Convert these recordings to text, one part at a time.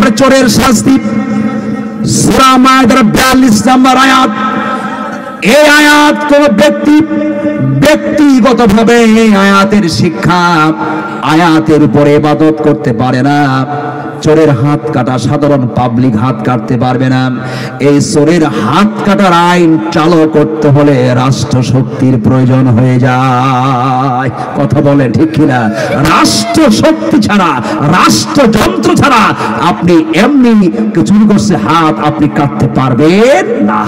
এরপরে চোরের শাস্তি, সূরা মায়দার 42 নম্বর আয়াত। এই আয়াত কোন ব্যক্তিগতভাবে এই আয়াতের শিক্ষা, আয়াতের উপরে ইবাদত করতে পারে না। চোরের হাত কাটা, সাধারণ পাবলিক হাত কাটতে পারবে না। এই চোরের হাত কাটার আইন চালু করতে হলে রাষ্ট্র শক্তির প্রয়োজন হয়ে যায়। কথা বলে ঠিক কিনা? রাষ্ট্র শক্তি ছাড়া, রাষ্ট্রযন্ত্র ছাড়া আপনি এমনি চুরি করছে হাত আপনি কাটতে পারবেন না।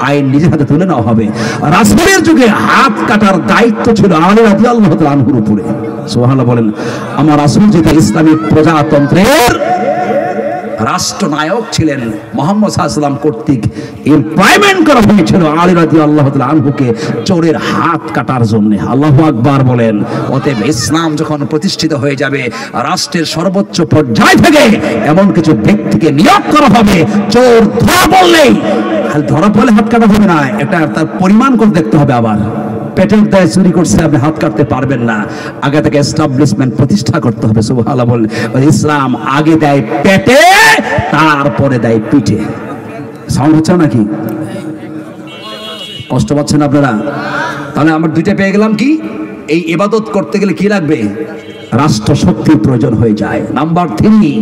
আইন নিজের হাতে তুলে নেওয়া হবে। রাসূলের যুগে হাত কাটার দায়িত্ব ছিল আলী রাদিয়াল্লাহু তাআলা আনহুর উপরে। সুবহানাল্লাহ বলেন। আমার রাসূল যেটা ইসলামী প্রজাতন্ত্রের রাষ্ট্রনায়ক ছিলেন, মুহাম্মদ সাল্লাল্লাহু আলাইহি ওয়াসাল্লাম কর্তৃক এমপ্লয়মেন্ট করা হয়েছিল আলী রাদিয়াল্লাহু তাআলা আনহুকে চোরের হাত কাটার জন্য। আল্লাহু আকবার বলেন। অতএব ইসলাম যখন প্রতিষ্ঠিত হয়ে যাবে, রাষ্ট্রের সর্বোচ্চ পর্যায় থেকে এমন কিছু ব্যক্তিকে নিয়োগ করা হবে, চোর ধরা পড়লেই, ধরা পড়লে হাত কাটা হবে না, এটা তার পরিমাণ করে দেখতে হবে। আবার পেটের দায়ে চুরি করছে আপনি হাত কাটতে পারবেন না, আগে থেকে এস্টাবলিশমেন্ট প্রতিষ্ঠা করতে হবে। সুবহানাল্লাহ বলেন। ইসলাম আগে দেয় পেটে, তারপরে দেয় পিঠে। সাউন্ড হচ্ছে নাকি? কষ্ট পাচ্ছেন আপনারা? তাহলে আমরা দুইটা পেয়ে গেলাম। কি? এই ইবাদত করতে গেলে কি লাগবে? রাষ্ট্র শক্তির প্রয়োজন হয়ে যায়। নাম্বার 3,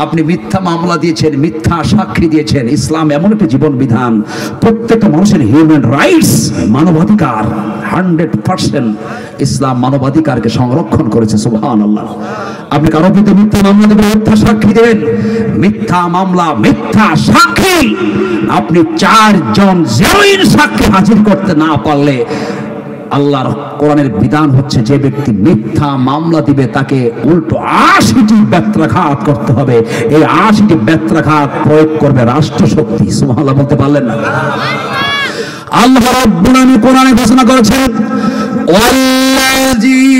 আপনি মিথ্যা মামলা দিয়েছেন, মিথ্যা সাক্ষী দিয়েছেন। ইসলাম এমন একটি জীবন বিধান, প্রত্যেকটা মানুষের হিউম্যান রাইটস, মানবাধিকার 100% ইসলাম মানবাধিকারকে সংরক্ষণ করেছে। সুবহানাল্লাহ। আপনি কারো বিরুদ্ধে মিথ্যা মামলা দেবেন, মিথ্যা সাক্ষী দেবেন, মিথ্যা মামলা, মিথ্যা সাক্ষী, আপনি 4 জন জেনুইন সাক্ষী হাজির করতে না পারলে আল্লাহর কোরআনের বিধান হচ্ছে যে ব্যক্তি মিথ্যা মামলা দিবে তাকে উল্টো 80টি ব্যত্রাঘাত করতে হবে। এই 80টি ব্যত্রাঘাত প্রয়োগ করবে রাষ্ট্র শক্তি। সুবহানাল্লাহ বলতে পারলেন না? আল্লাহ রাব্বুল আলামিন কোরআনে ঘোষণা করেছেন, ওয়াল্লাযীনা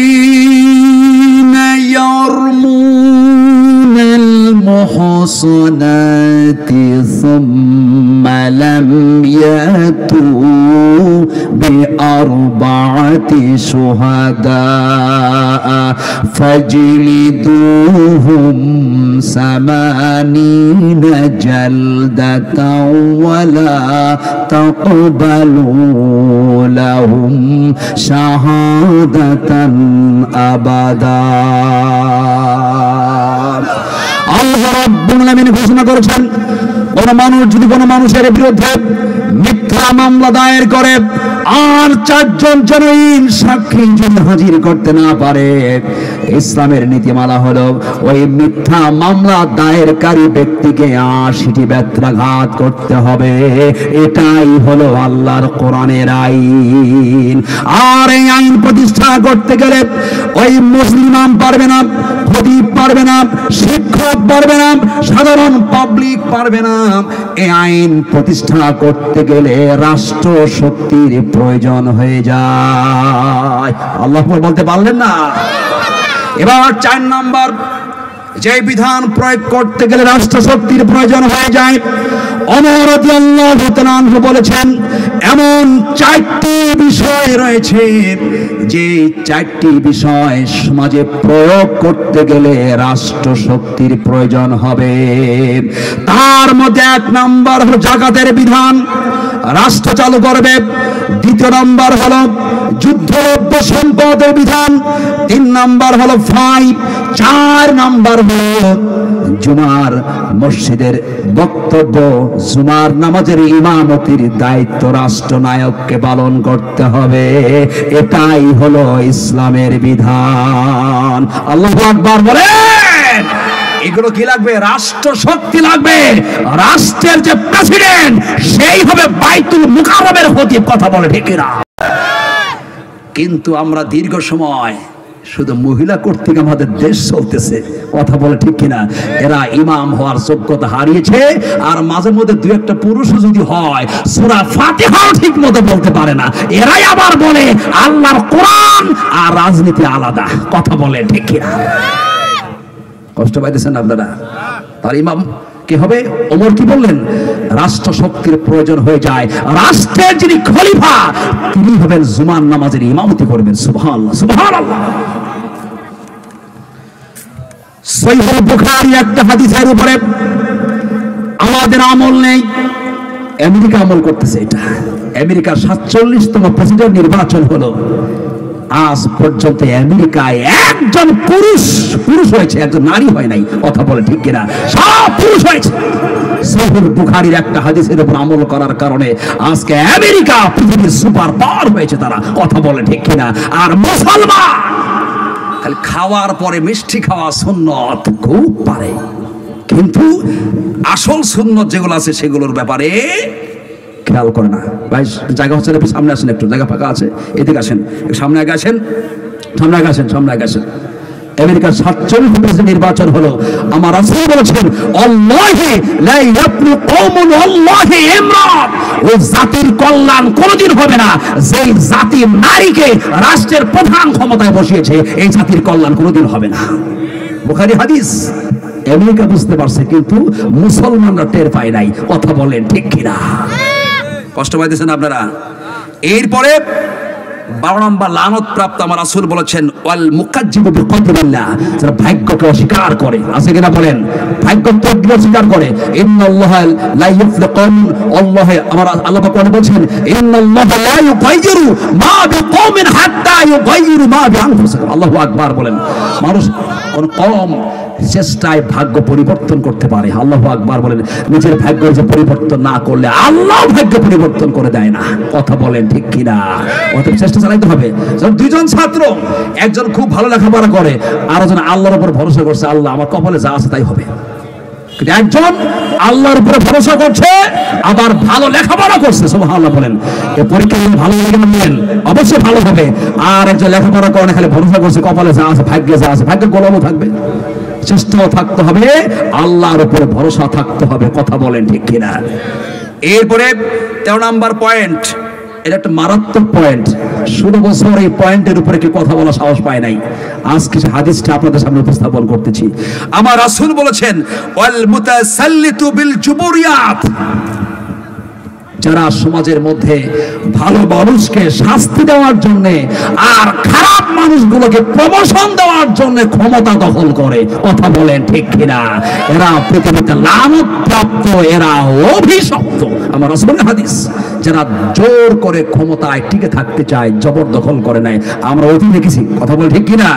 ইয়ারমুনাল মুহসানাতি সুম্মা লাম ইয়াতু বিআরবা'াতি শুহাদা ফাজলিদুহুম 80 জালদাতাও ওয়ালা তাকবালু লাহুম শাহাদাতান আবাদা। আল্লাহ রাব্বুল আলামিন ঘোষণা করেছেন, কোন মানুষ যদি কোন মানুষের বিরুদ্ধে মিথ্যা মামলা দায়ের করে আর 4 জন জেনুইন সাক্ষী যদি হাজির করতে না পারে, ইসলামের নীতিমালা হলো ওই মিথ্যা মামলা দায়েরকারী ব্যক্তিকে 80টি ব্যত্রাঘাত করতে হবে। এটাই হলো আল্লাহর কোরআনের আইন। আর এই আইন প্রতিষ্ঠা করতে গেলে ওই মুসলিম পারবে না, খতিব পারবে না, শিক্ষক পারবে না, সাধারণ পাবলিক পারবে না। এই আইন প্রতিষ্ঠা করতে গেলে রাষ্ট্র শক্তির প্রয়োজন হয়ে যায়। আল্লাহ বলতে পারলেন না? এবার 4 নাম্বার, যে বিধান প্রয়োগ করতে গেলে রাষ্ট্র শক্তির প্রয়োজন হয়ে যায়, ওমর রাদিয়াল্লাহু তাআলা আনহু বলেছেন, এমন 4টি বিষয় রয়েছে যে 4টি বিষয় সমাজে প্রয়োগ করতে গেলে রাষ্ট্র শক্তির প্রয়োজন হবে। তার মধ্যে 1 নাম্বার হলো জাকাতের বিধান, রাষ্ট্র চালু করবে। 2 নাম্বার হলো যুদ্ধলব্ধ সম্পদের বিধান। 3 নাম্বার হলো ফাইভ। 4 নাম্বার হলো জুমার মসজিদের বক্তব্য, জুমার নামাজের ইমামতির দায়িত্ব রাষ্ট্রনায়ককে পালন করতে হবে। এটাই হলো ইসলামের বিধান। আল্লাহু আকবার বলেন। এগুলো কি লাগবে? রাষ্ট্র শক্তি লাগবে। রাষ্ট্রের যে প্রেসিডেন্ট সেই হবে বাইতুল মুকাররমের খতিব। কথা বলে ঠিক না? কিন্তু আমরা দীর্ঘ সময় শুধু মহিলা কর্তৃক আমাদের দেশ চলতেছে। কথা বলে ঠিক কিনা? এরা ইমাম হওয়ার যোগ্যতা হারিয়েছে। আর মাঝে মধ্যে 2-1টা পুরুষও যদি হয় সূরা ফাতিহাও ঠিক মতো বলতে পারে না। এরাই আবার বলে আল্লাহর কোরআন আর রাজনীতি আলাদা। কথা বলে ঠিক কিনা? কষ্ট পাইতেছেন আপনারা? তার ইমাম কি হবে? ওমর কি বললেন? রাষ্ট্র শক্তির প্রয়োজন হয়ে যায়। রাষ্ট্রের যিনি খলিফা তিনি হবেন জুমার নামাজের ইমামতি করবেন। সুবহানাল্লাহ, সুবহানাল্লাহ। সহিহ বুখারী একটা হাদিসের উপরে আমাদের আমল নেই, আমেরিকা আমল করতেছে। এটা আমেরিকার 47তম প্রেসিডেন্ট নির্বাচন হলো, আজ পর্যন্ত আমেরিকায় একজন পুরুষ হয়েছে, একজন নারী হয় নাই। কথা বলে ঠিক কিনা? সব পুরুষ হয়েছে। সহিহ বুখারীর একটা হাদিসের উপর আমল করার কারণে আজকে আমেরিকা পৃথিবীর সুপার পাওয়ার হয়েছে তারা। কথা বলে ঠিক কিনা? আর মুসলমান খালি খাওয়ার পরে মিষ্টি খাওয়া সুন্নত খুব পারে, কিন্তু আসল সুন্নত যেগুলো আছে সেগুলোর ব্যাপারে খেয়াল করে না। ভাই জায়গা হচ্ছে না, সামনে আসেন, একটু জায়গা ফাঁকা আছে, এদিকে আসেন, সামনে আগে আসেন, সামনে আগে আসেন, সামনে আগে আসেন। আমেরিকার 47 নির্বাচন হলো, আমার রাসূল বলেছেন আল্লাহি লা ইয়াবনু কওমুন আল্লাহি ইমরাত, ওই জাতির কল্যাণ কোনোদিন হবে না যেই জাতি নারীকে রাষ্ট্রের প্রধান ক্ষমতায় বসিয়েছে, এই জাতির কল্যাণ কোনোদিন হবে না। বুখারী হাদিস। আমেরিকা বুঝতে পারছে কিন্তু মুসলমানরা টের পায় নাই। কথা বলেন ঠিক কিনা? কষ্ট পাইতেছেন আপনারা? এরপরে 12 নম্বর লানত প্রাপ্ত আমার রাসূল বলেছেন ওয়াল মুকাজ্জিবু বিকদরিল্লাহ, যারা ভাগ্যকে অস্বীকার করে। আছে কিনা বলেন? ভাগ্য তকদির অস্বীকার করে। ইন্নাল্লাহা লা ইউফলিকুন, আল্লাহ আমার আল্লাহ পাক বলেছেন ইন্নাল্লাহা লা ইউগাইয়িরু মা বিকওমিন হাত্তা ইউগাইয়িরু মা বিআনফুসিহিম। আল্লাহু আকবার বলেন। মানুষ কোন কম চেষ্টায় ভাগ্য পরিবর্তন করতে পারে। আল্লাহু আকবার বলেন। নিজের ভাগ্যের যে পরিবর্তন না করলে আল্লাহ ভাগ্য পরিবর্তন করে দেয় না। কথা বলেন ঠিক কিনা? অতএব চেষ্টা চালাইতে হবে। দুইজন ছাত্র, একজন খুব ভালো লেখাপড়া করে, আর একজন আল্লাহর উপর ভরসা করছে, আল্লাহ আমার কপালে যা আছে তাই হবে। কিন্তু একজন আল্লাহর উপরে ভরসা করছে, আবার ভালো লেখাপড়া করছে। সুবহানাল্লাহ বলেন। এই পরীক্ষা দিন ভালো লাগে না বলেন, অবশ্যই ভালো হবে। আর একজন লেখাপড়া করে না, খালি ভরসা করছে, কপালে যা আছে, ভাগ্যে যা আছে, ভাগ্যে গোলামও থাকবে। চেষ্টাও থাকতে হবে, আল্লাহর উপরে ভরসা থাকতে হবে। কথা বলেন ঠিক কিনা? এরপরে 13 নম্বর পয়েন্ট, এটা একটা মারাত্মক পয়েন্ট। 16 বছর এই পয়েন্টের উপরে কি কথা বলা সাহস পায় নাই। আজকে হাদিসটা আপনাদের সামনে উপস্থাপন করতেছি। আমার রাসূল বলেছেন ওয়াল মুতাসাল্লিতু বিল জুবুরিয়াত, যারা সমাজের মধ্যে ভালো মানুষকে শাস্তি দেওয়ার জন্য আর খারাপ মানুষগুলোকে প্রমোশন দেওয়ার জন্য ক্ষমতা দখল করে। কথা বলেন ঠিক কিনা? এরা পৃথিবীতে লানত প্রাপ্ত, এরা অভিশপ্ত। আমার রাসূলের হাদিস। যারা জোর করে ক্ষমতায় টিকে থাকতে চায়, জবরদখল করে নেয়, আমরা অতীতে দেখেছি। কথা বলে ঠিক কিনা?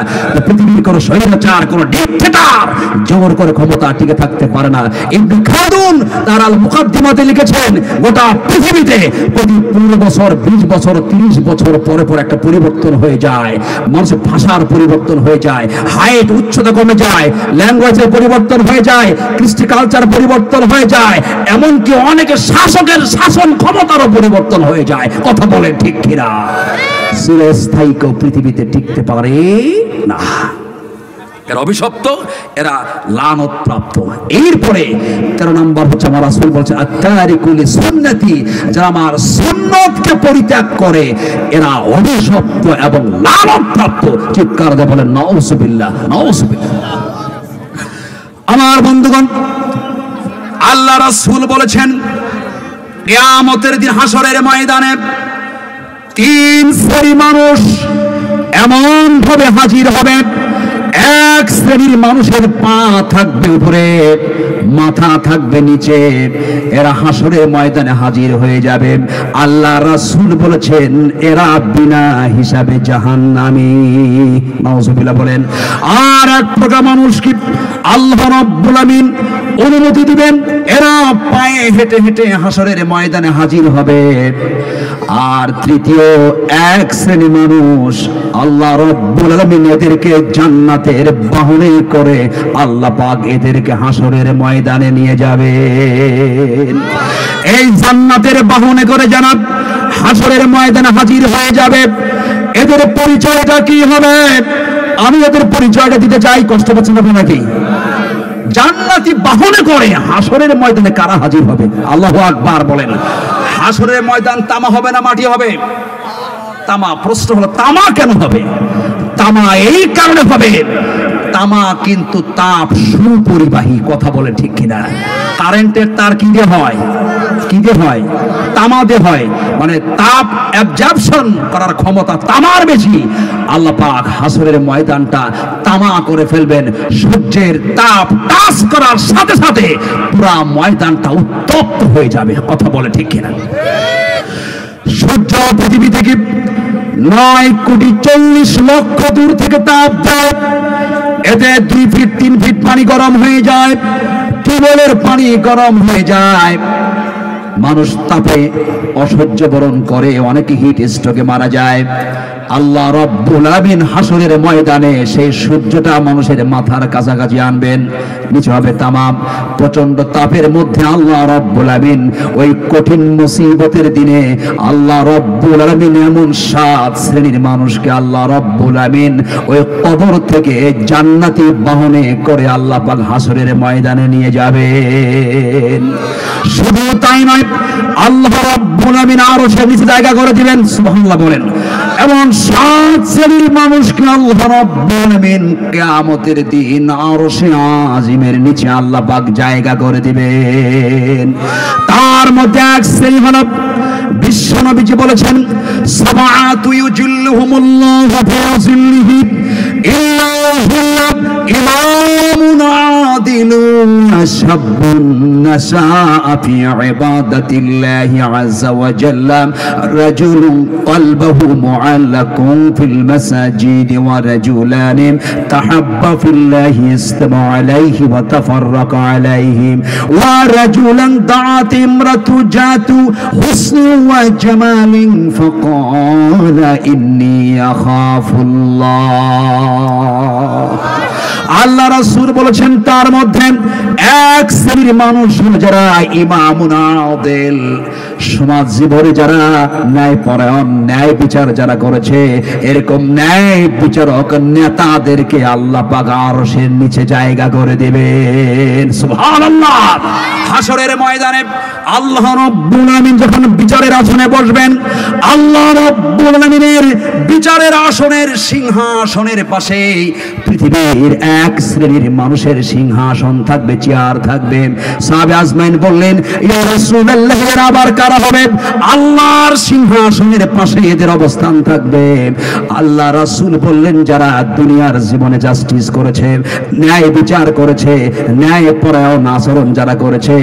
পৃথিবীর কোনো স্বৈরাচার, কোনো ডিক্টেটর জোর করে ক্ষমতা টিকে থাকতে পারে না। ইবনে খালদুন তার আল মুকাদ্দিমাতে লিখেছেন, গোটা পৃথিবীতে প্রতি 15 বছর, 20 বছর, 30 বছর পরে পরে একটা পরিবর্তন হয়ে যায়। মানুষের ভাষার পরিবর্তন হয়ে যায়, হাইট উচ্চতা কমে যায়, ল্যাঙ্গুয়েজের পরিবর্তন হয়ে যায়, কৃষ্টি কালচার পরিবর্তন হয়ে যায়, এমনকি অনেকে শাসকের শাসন ক্ষমতারও পরিবর্তন হয়ে যায়। কথা বলেন ঠিক কিনা? চিরস্থায়ী কেউ পৃথিবীতে টিকতে পারে না। এরা অভিশপ্ত, এরা লানত প্রাপ্ত। এরপরে 13 নম্বর হচ্ছে আমার রাসূল বলেছেন আত-তারিকু লিসুন্নতি, যারা আমার সুন্নতকে পরিত্যাগ করে, এরা অভিশপ্ত এবং লানত প্রাপ্ত। চিৎকার দিয়ে বলেন নাউযুবিল্লাহ, নাউযুবিল্লাহ। আমার বন্ধুগণ, আল্লাহ রাসূল বলেছেন কিয়ামতের দিন হাসরের ময়দানে 3 শ্রেণীর মানুষ এমন ভাবে হাজির হবে। এক শ্রেণীর মানুষের পা থাকবে উপরে, মাথা থাকবে নিচে, এরা হাসরের ময়দানে হাজির হয়ে যাবে। আল্লাহ রাসূল বলেছেন এরা বিনা হিসাবে জাহান্নামী। নাউযুবিল্লাহ বলেন। আর এক প্রকার মানুষ কি আল্লাহ রাব্বুল আমিন অনুমতি দিবেন, এরা পায়ে হেঁটে হেঁটে হাসরের ময়দানে হাজির হবে। আর তৃতীয় এক শ্রেণী মানুষ আল্লাহ রাব্বুল আমিন এদেরকে জান্নাতের বাহনে করে আল্লাহ পাক এদেরকে হাসরের ময়দানে নিয়ে যাবেন। এই জান্নাতের বাহনে করে জান্নাত হাসরের ময়দানে হাজির হয়ে যাবে। এদের পরিচয়টা কি হবে? আমি এদের পরিচয়টা দিতে চাই। কষ্ট পাচ্ছেন আপনি নাকি? জান্নাতি বাহনে করে হাসরের ময়দানে কারা হাজির হবে? আল্লাহু আকবার বলেন। হাসরের ময়দান তামা হবে না মাটি হবে? তামা। প্রশ্ন হলো তামা কেন হবে? তামা এই কারণে হবে, তামা কিন্তু তাপ সুপরিবাহী। কথা বলে ঠিক কিনা? কারেন্টের তার কি দিয়ে হয়? কি দিয়ে হয়? তামা দিয়ে হয়। মানে তাপ অ্যাবজর্পশন করার ক্ষমতা তামার বেশি। আল্লাহ পাক হাসরের ময়দানটা তামা করে ফেলবেন। সূর্যের তাপ টাচ করার সাথে সাথে পুরো ময়দানটা উত্তপ্ত হয়ে যাবে। কথা বলে ঠিক কিনা? সূর্য পৃথিবী থেকে 9,40,00,000 দূর থেকে তাপ দেয়। এতে 2 ফিট 3 ফিট পানি গরম হয়ে যায়, টিউবওয়েলের পানি গরম হয়ে যায়। মানুষ তাপে অসহ্য বরণ করে, অনেকে হিট স্ট্রোকে মারা যায়। আল্লাহ রাব্বুল আলামিন হাসরের ময়দানে সেই সূর্যটা মানুষের মাথার কাছাকাছি আনবেন, নিচে হবে তামাম। প্রচন্ড তাপের মধ্যে আল্লাহ রাব্বুল আলামিন ওই কঠিন মুসিবতের দিনে আল্লাহ রাব্বুল আলামিন এমন 7 শ্রেণীর মানুষকে আল্লাহ রাব্বুল আলামিন ওই কবর থেকে জান্নাতি বাহনে করে আল্লাহ পাক হাসরের ময়দানে নিয়ে যাবেন। শুধু তাই নয়, আল্লাহ রাব্বুল আলামিন আরশের নিচে জায়গা করে দিবেন। সুবহানাল্লাহ বলেন। এমন 7 শ্রেণীর মানুষকে আল্লাহ রাব্বুল আলামিন কিয়ামতের দিন আরশে আজিমের নিচে আল্লাহ পাক জায়গা করে দিবেন। তার মধ্যে এক শ্রেণী হলো, বিশ্ব নবীজি বলেছেন, সাবাআতু ইউজিল্লুহুমুল্লাহু ফি জিল্লিহি ইল্লাহু ইমামুন আদিলুন শাবুন নাশাআ ফি ইবাদাতিল্লাহি আযজা ওয়া জাল্লা রাজুলুন কলবুহু মুআল্লাকুন ফিল মাসাজিদ ওয়া রাজুলান তাহাব্বা ফিল্লাহি ইসতামা আলাইহি ওয়া তাফাররাকা আলাইহি ওয়া রাজুলান দাআত ইমরাতু জাতু হুসনি ওয়া জামালিন ফাকালা ইন্নী আখাফুল্লাহ। আল্লাহ রাসূল বলেছেন, তার মধ্যে এক শ্রেণীর মানুষ যারা ইমামুন আদিল, সমাজ জীবনে যারা ন্যায়পরায়ণ, ন্যায় বিচার যারা করেছে, এরকম ন্যায় বিচারক নেতাদেরকে আল্লাহ পাক আরশের নিচে জায়গা করে দিবেন। সুবহানাল্লাহ। হাসরের ময়দানে আল্লাহ রাব্বুল আলামিন যখন বিচারের আসনে বসবেন, আল্লাহ রাব্বুল আলামিনের বিচারের আসনের সিংহাসনের পাশে পৃথিবীর এক শ্রেণীর মানুষের সিংহাসন থাকবে, চেয়ার থাকবে। সাহাবে আজমাইন বললেন, ইয়া রাসূলুল্লাহ, এর আবার কারা হবে? আল্লাহর সিংহাসনের পাশে এদের অবস্থান থাকবে। আল্লাহ রাসূল বললেন, যারা দুনিয়ার জীবনে জাস্টিস করেছে, ন্যায় বিচার করেছে, ন্যায় পরায়ণ আচরণ যারা করেছে,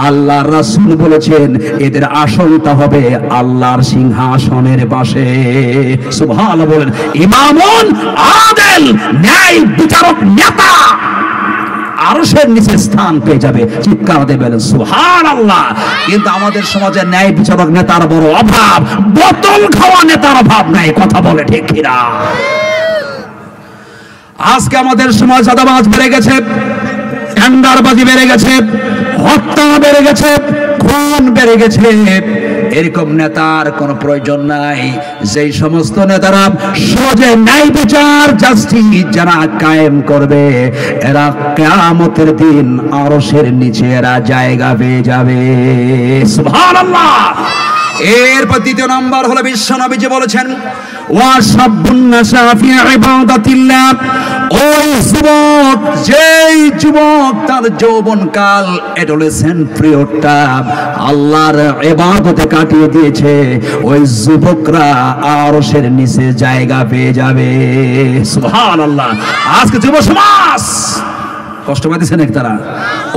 আল্লাহ রাসূল বলেছেন এদের আসনটা হবে আল্লাহর সিংহাসনের পাশে। সুবহানাল্লাহ বলেন। ইমামুন আদিল, ন্যায় বিচারক নেতা আরশের নিচে স্থান পেয়ে যাবে। চিৎকার দেবেন সুবহানাল্লাহ। কিন্তু আমাদের সমাজে ন্যায় বিচারক নেতার বড় অভাব, বোতল খাওয়া নেতার অভাব নাই। কথা বলে ঠিক কিনা? আজকে আমাদের সমাজ চাঁদাবাজ বেড়ে গেছে, টেন্ডারবাজি বেড়ে গেছে, হত্যা বেড়ে গেছে, খুন বেড়ে গেছে। এরকম নেতার কোনো প্রয়োজন নাই। যেই সমস্ত নেতারা সহজে ন্যায় বিচার, জাস্টিস যারা কায়েম করবে, এরা কিয়ামতের দিন আরশের নিচে এরা জায়গা পেয়ে যাবে। সুবহানাল্লাহ। এরপর দ্বিতীয় নাম্বার হলো, বিশ্ব নবীজি বলেছেন, ওয়া শাবুন নাশা ফি ইবাদাতিল্লাহ, ওই যুবক, যেই যুবক তার যৌবনকাল, অ্যাডোলেসেন্ট পিরিয়ডটা আল্লাহর ইবাদতে কাটিয়ে দিয়েছে, ওই যুবকরা আরশের নিচে জায়গা পেয়ে যাবে। সুবহানাল্লাহ। আজকে যুব সমাজ কষ্ট পাইতেছে নাকি তারা?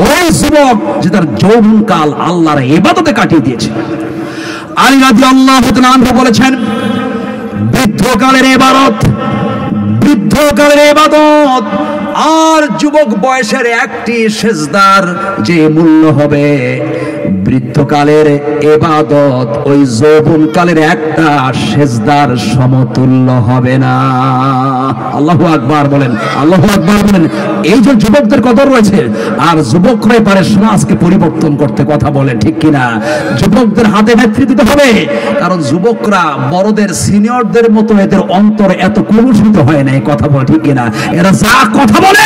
ওই যুবক যে তার যৌবনকাল আল্লাহর ইবাদতে কাটিয়ে দিয়েছে। আলী রাদিয়াল্লাহু তাআলা আনহু বলেছেন, বৃদ্ধকালের ইবাদত, বৃদ্ধকালের ইবাদত আর যুবক বয়সের একটি সেজদার যে মূল্য হবে, বৃদ্ধকালের ইবাদত ওই যৌবনকালের একটা সেজদার সমতুল্য হবে না। আল্লাহু আকবার বলেন, আল্লাহু আকবার বলেন। এই যে যুবকদের কদর রয়েছে, আর যুবকরাই পারে সমাজকে পরিবর্তন করতে। কথা বলে ঠিক কিনা? যুবকদের হাতে নেতৃত্ব দিতে হবে, কারণ যুবকরা বড়দের, সিনিয়রদের মতো এদের অন্তর এত কলুষিত হয় না। কথা বলে ঠিক কিনা? এরা যা কথা বলে,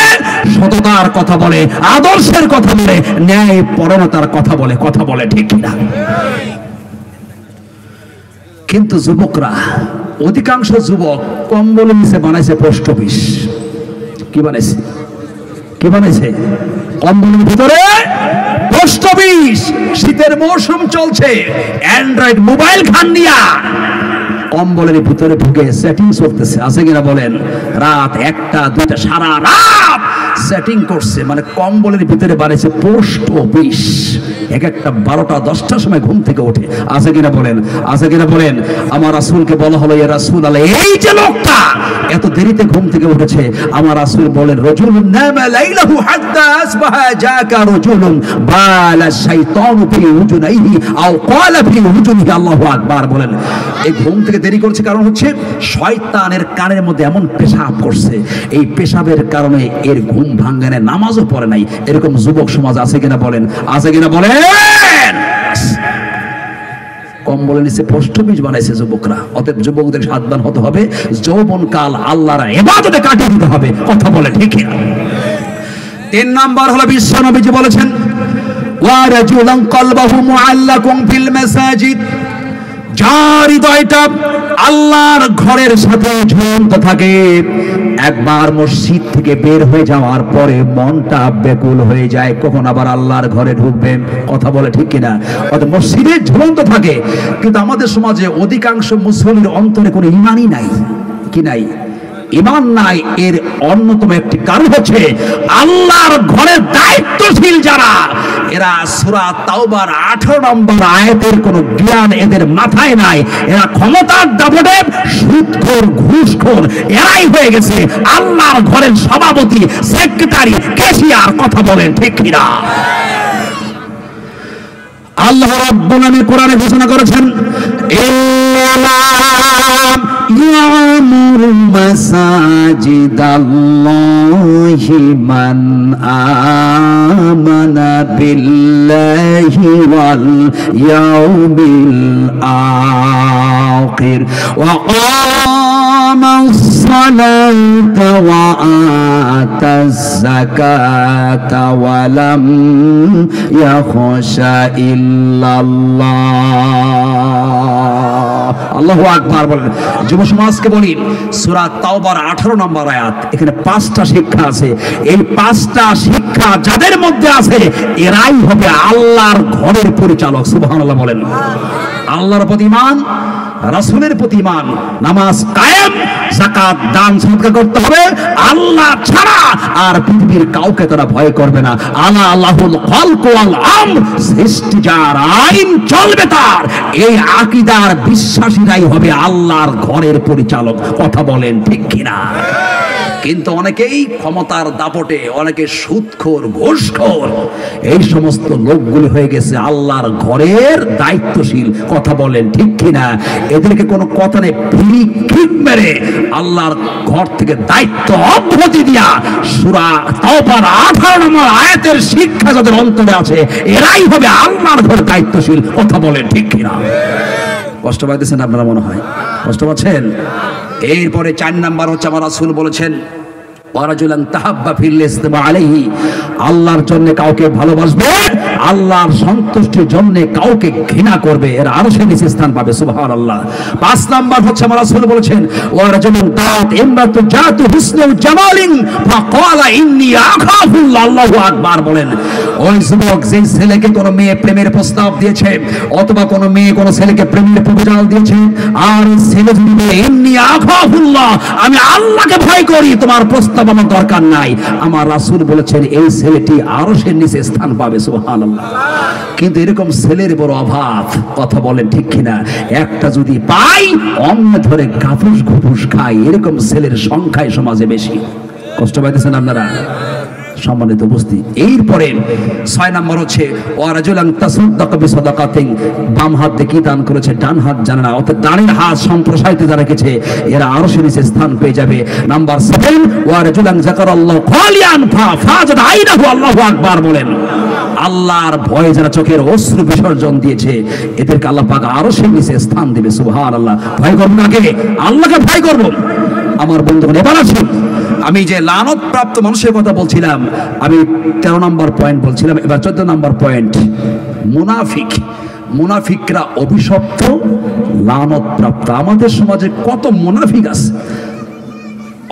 সততার কথা বলে, আদর্শের কথা বলে, ন্যায় পরায়ণতার কথা বলে। কথা বলে ঠিক কিনা? কিন্তু যুবকরা, অধিকাংশ যুবক কম্বলের নিচে বানাইছে পোস্ট অফিস। কি বানাইছে? কি বানাইছে? কম্বলের ভিতরে পোস্ট অফিস। শীতের মৌসুম চলছে, অ্যান্ড্রয়েড মোবাইল খান্ডিয়া কম্বলের ভিতরে ঢুকে সেটিং করতেছে, আছে কিনা বলেন? রাত 1টা 2টা সারা রাত সেটিং করছে, মানে কম্বলের ভিতরে বানিয়েছে পোস্ট অফিস। এক একটা 12টা 10টার সময় ঘুম থেকে ওঠে, আছে কিনা বলেন? আছে কিনা বলেন? আমার রাসূলকে বলা হলো, ইয়া রাসূলুল্লাহ, এই যে লোকটা এত দেরিতে ঘুম থেকে উঠেছে, আমার রাসূল বলেন, রাজুলুন নামা লাইলাহু হাত্তা আসবাহা জাকা রাজুলুন বালা শাইতানু ফি উজুনাইহি আও ক্বালা ফি উজুনিহি। আল্লাহু আকবার বলেন। এই ঘুম থেকে দেরি করছে কারণ হচ্ছে শয়তানের কানের মধ্যে এমন পেশাব করছে, এই পেশাবের কারণে এর ঘুম ভাঙে না, নামাজও পড়ে নাই। এরকম যুবক সমাজ আছে কিনা বলেন? আছে কিনা বলেন? কম্বলের নিচে পোস্ট অফিস বানাইছে যুবকরা। অতএব যুবকদের সাবধান হতে হবে, যৌবন কাল আল্লাহর ইবাদতে কাটিয়ে দিতে হবে। কথা বলে ঠিক না? 3 নাম্বার হলো বিশ্ব নবীজি বলেছেন, ওয়া রাজুলান কলবহু মুআল্লাকুন ফিল মাসাজিদ, যার হৃদয়টা আল্লাহর ঘরের সাথে ঝুলন্ত থাকে, একবার মসজিদ থেকে বের হয়ে যাওয়ার পরে মনটা ব্যাকুল হয়ে যায় কখন আবার আল্লাহর ঘরে ঢুকবে। কথা বলে ঠিক কিনা? অর্থাৎ মসজিদে ঝুলন্ত থাকে, কিন্তু আমাদের সমাজে অধিকাংশ মুসলিমের অন্তরে কোনো ঈমানই নাই। কি নাই? ঈমান নাই। এর অন্যতম একটি কারণ হচ্ছে আল্লাহর ঘরের দায়িত্বশীল যারা, এরা সূরা তাওবার 18 নম্বর আয়াতের কোনো জ্ঞান এদের মাথায় নাই। এরা ক্ষমতার দাপটে সুদখোর, ঘুষখোর এরাই হয়ে গেছে আল্লাহর ঘরের সভাপতি, সেক্রেটারি, ক্যাশিয়ার। কথা বলেন ঠিক কিনা? আল্লাহ রাব্বুল আলামিন কোরআনে ঘোষণা করেছেন, ইয়ামুরু মাসাজিদাল্লাহি মান আমানা বিল্লাহি ওয়াল ইয়াউমিল আখির ওয়া আকামাস সালাতা ওয়া আতাজ যাকাতা ওয়া লাম ইয়াখশা ইল্লাল্লাহ। আল্লাহু আকবার বলেন। যুব সমাজকে বলি, সূরা তাওবার 18 নম্বর আয়াত, এখানে 5টা শিক্ষা আছে। এই 5টা শিক্ষা যাদের মধ্যে আছে এরাই হবে আল্লাহর ঘরের পরিচালক। সুবহানাল্লাহ বলেন। আল্লাহর প্রতি ঈমান, রাসূলের প্রতি ঈমান, নামাজ কায়েম, যাকাত দান সদকা করতে হবে আল্লাহ ছাড়া, আর পৃথিবীর কাউকে তারা ভয় করবে না। আলা আল্লাহুল খালক ওয়াল আমর, সৃষ্টি যার, আইন চলবে তার। এই আকীদার বিশ্বাসীরাই হবে আল্লাহর ঘরের পরিচালক। কথা বলেন ঠিক কিনা? কিন্তু অনেকেই ক্ষমতার দাপটে, অনেকে সুদখোর, ঘুষখোর, এই সমস্ত লোকগুলি হয়ে গেছে আল্লাহর ঘরের দায়িত্বশীল। কথা বলেন ঠিক কিনা? এদেরকে কোনো কথা নেই, ফিরি কিক মেরে আল্লাহর ঘর থেকে দায়িত্ব অব্যাহতি দিয়া সূরা তাওবার 18 নম্বর আয়াতের শিক্ষা যাদের অন্তরে আছে এরাই হবে আল্লাহর ঘরের দায়িত্বশীল। কথা বলেন ঠিক কিনা? কষ্ট পাইতেছেন আপনারা? মনে হয় কষ্ট পাচ্ছেন। এরপরে 4 নাম্বার হচ্ছে, আমার রাসূল বলেছেন, ওয়ারাজুলান তাহাব্বা ফিল্লাহ ইসতামা আলাইহি, আল্লাহর জন্য কাউকে ভালোবাসবে, আল্লাহর সন্তুষ্টির জন্য কাউকে ঘৃণা করবে, এর আরশের নিচে স্থান পাবে। সুবহানাল্লাহ। 5 নাম্বার হচ্ছে, আমার রাসূল বলেছেন, ওয়ারাজুলান দাআত ইমরাতু জাতু হুসনি ওয়া জামালিন ফাকালা ইন্নী আখাফুল্লাহ। আল্লাহু আকবার বলেন। ওই যুবক যে ছেলেকে কোনো মেয়ে প্রেমের প্রস্তাব দিয়েছে, অথবা কোনো মেয়ে কোনো ছেলেকে প্রেমের প্রপোজাল দিয়েছে, আর ছেলে যদি বলে ইন্নী আখাফুল্লাহ, আমি আল্লাহকে ভয় করি, তোমার প্রস্তাব আমার দরকার নাই, আমার রাসূল বলেছেন এই ছেলেটি আরশের নিচে স্থান পাবে। সুবহানাল্লাহ। কিন্তু এরকম ছেলের বড় অভাব। কথা বলেন ঠিক কিনা? একটা যদি পাই অন্য ধরে গাফুস ঘুফুস খাই, এরকম ছেলের সংখ্যায় সমাজে বেশি। কষ্ট পাইতেছেন আপনারা? সম্মানিত উপস্থিতি। এরপরে 6 নম্বর হচ্ছে, ওয়ারাজুলান তাসাদদাকা বিসাদাকাতিন, বাম হাত দিয়ে কি দান করেছে ডান হাত জানে না, অর্থাৎ ডানের হাত সম্প্রসারিত যারা রেখেছে এরা আরশের নিচে স্থান পেয়ে যাবে। নাম্বার 7, ওয়ারাজুলান যাকারাল্লাহ খালিয়ান ফাজাদ আইনাহু। আল্লাহু আকবার বলেন। আল্লাহর ভয়ে যারা চোখের অশ্রু বিসর্জন দিয়েছে এদেরকে আল্লাহ পাক আরশের নিচে স্থান দিবে। সুবহানাল্লাহ। ভয় করব না, কে? আল্লাহকে ভয় করব। আমার বন্ধুগণ, এবার আসুন, আমি যে লানত প্রাপ্ত মানুষের কথা বলছিলাম, আমি 13 নম্বর পয়েন্ট বলছিলাম, এবার 14 নম্বর পয়েন্ট, মুনাফিক। মুনাফিকরা অভিশপ্ত, লানত প্রাপ্ত। আমাদের সমাজে কত মুনাফিক আছে,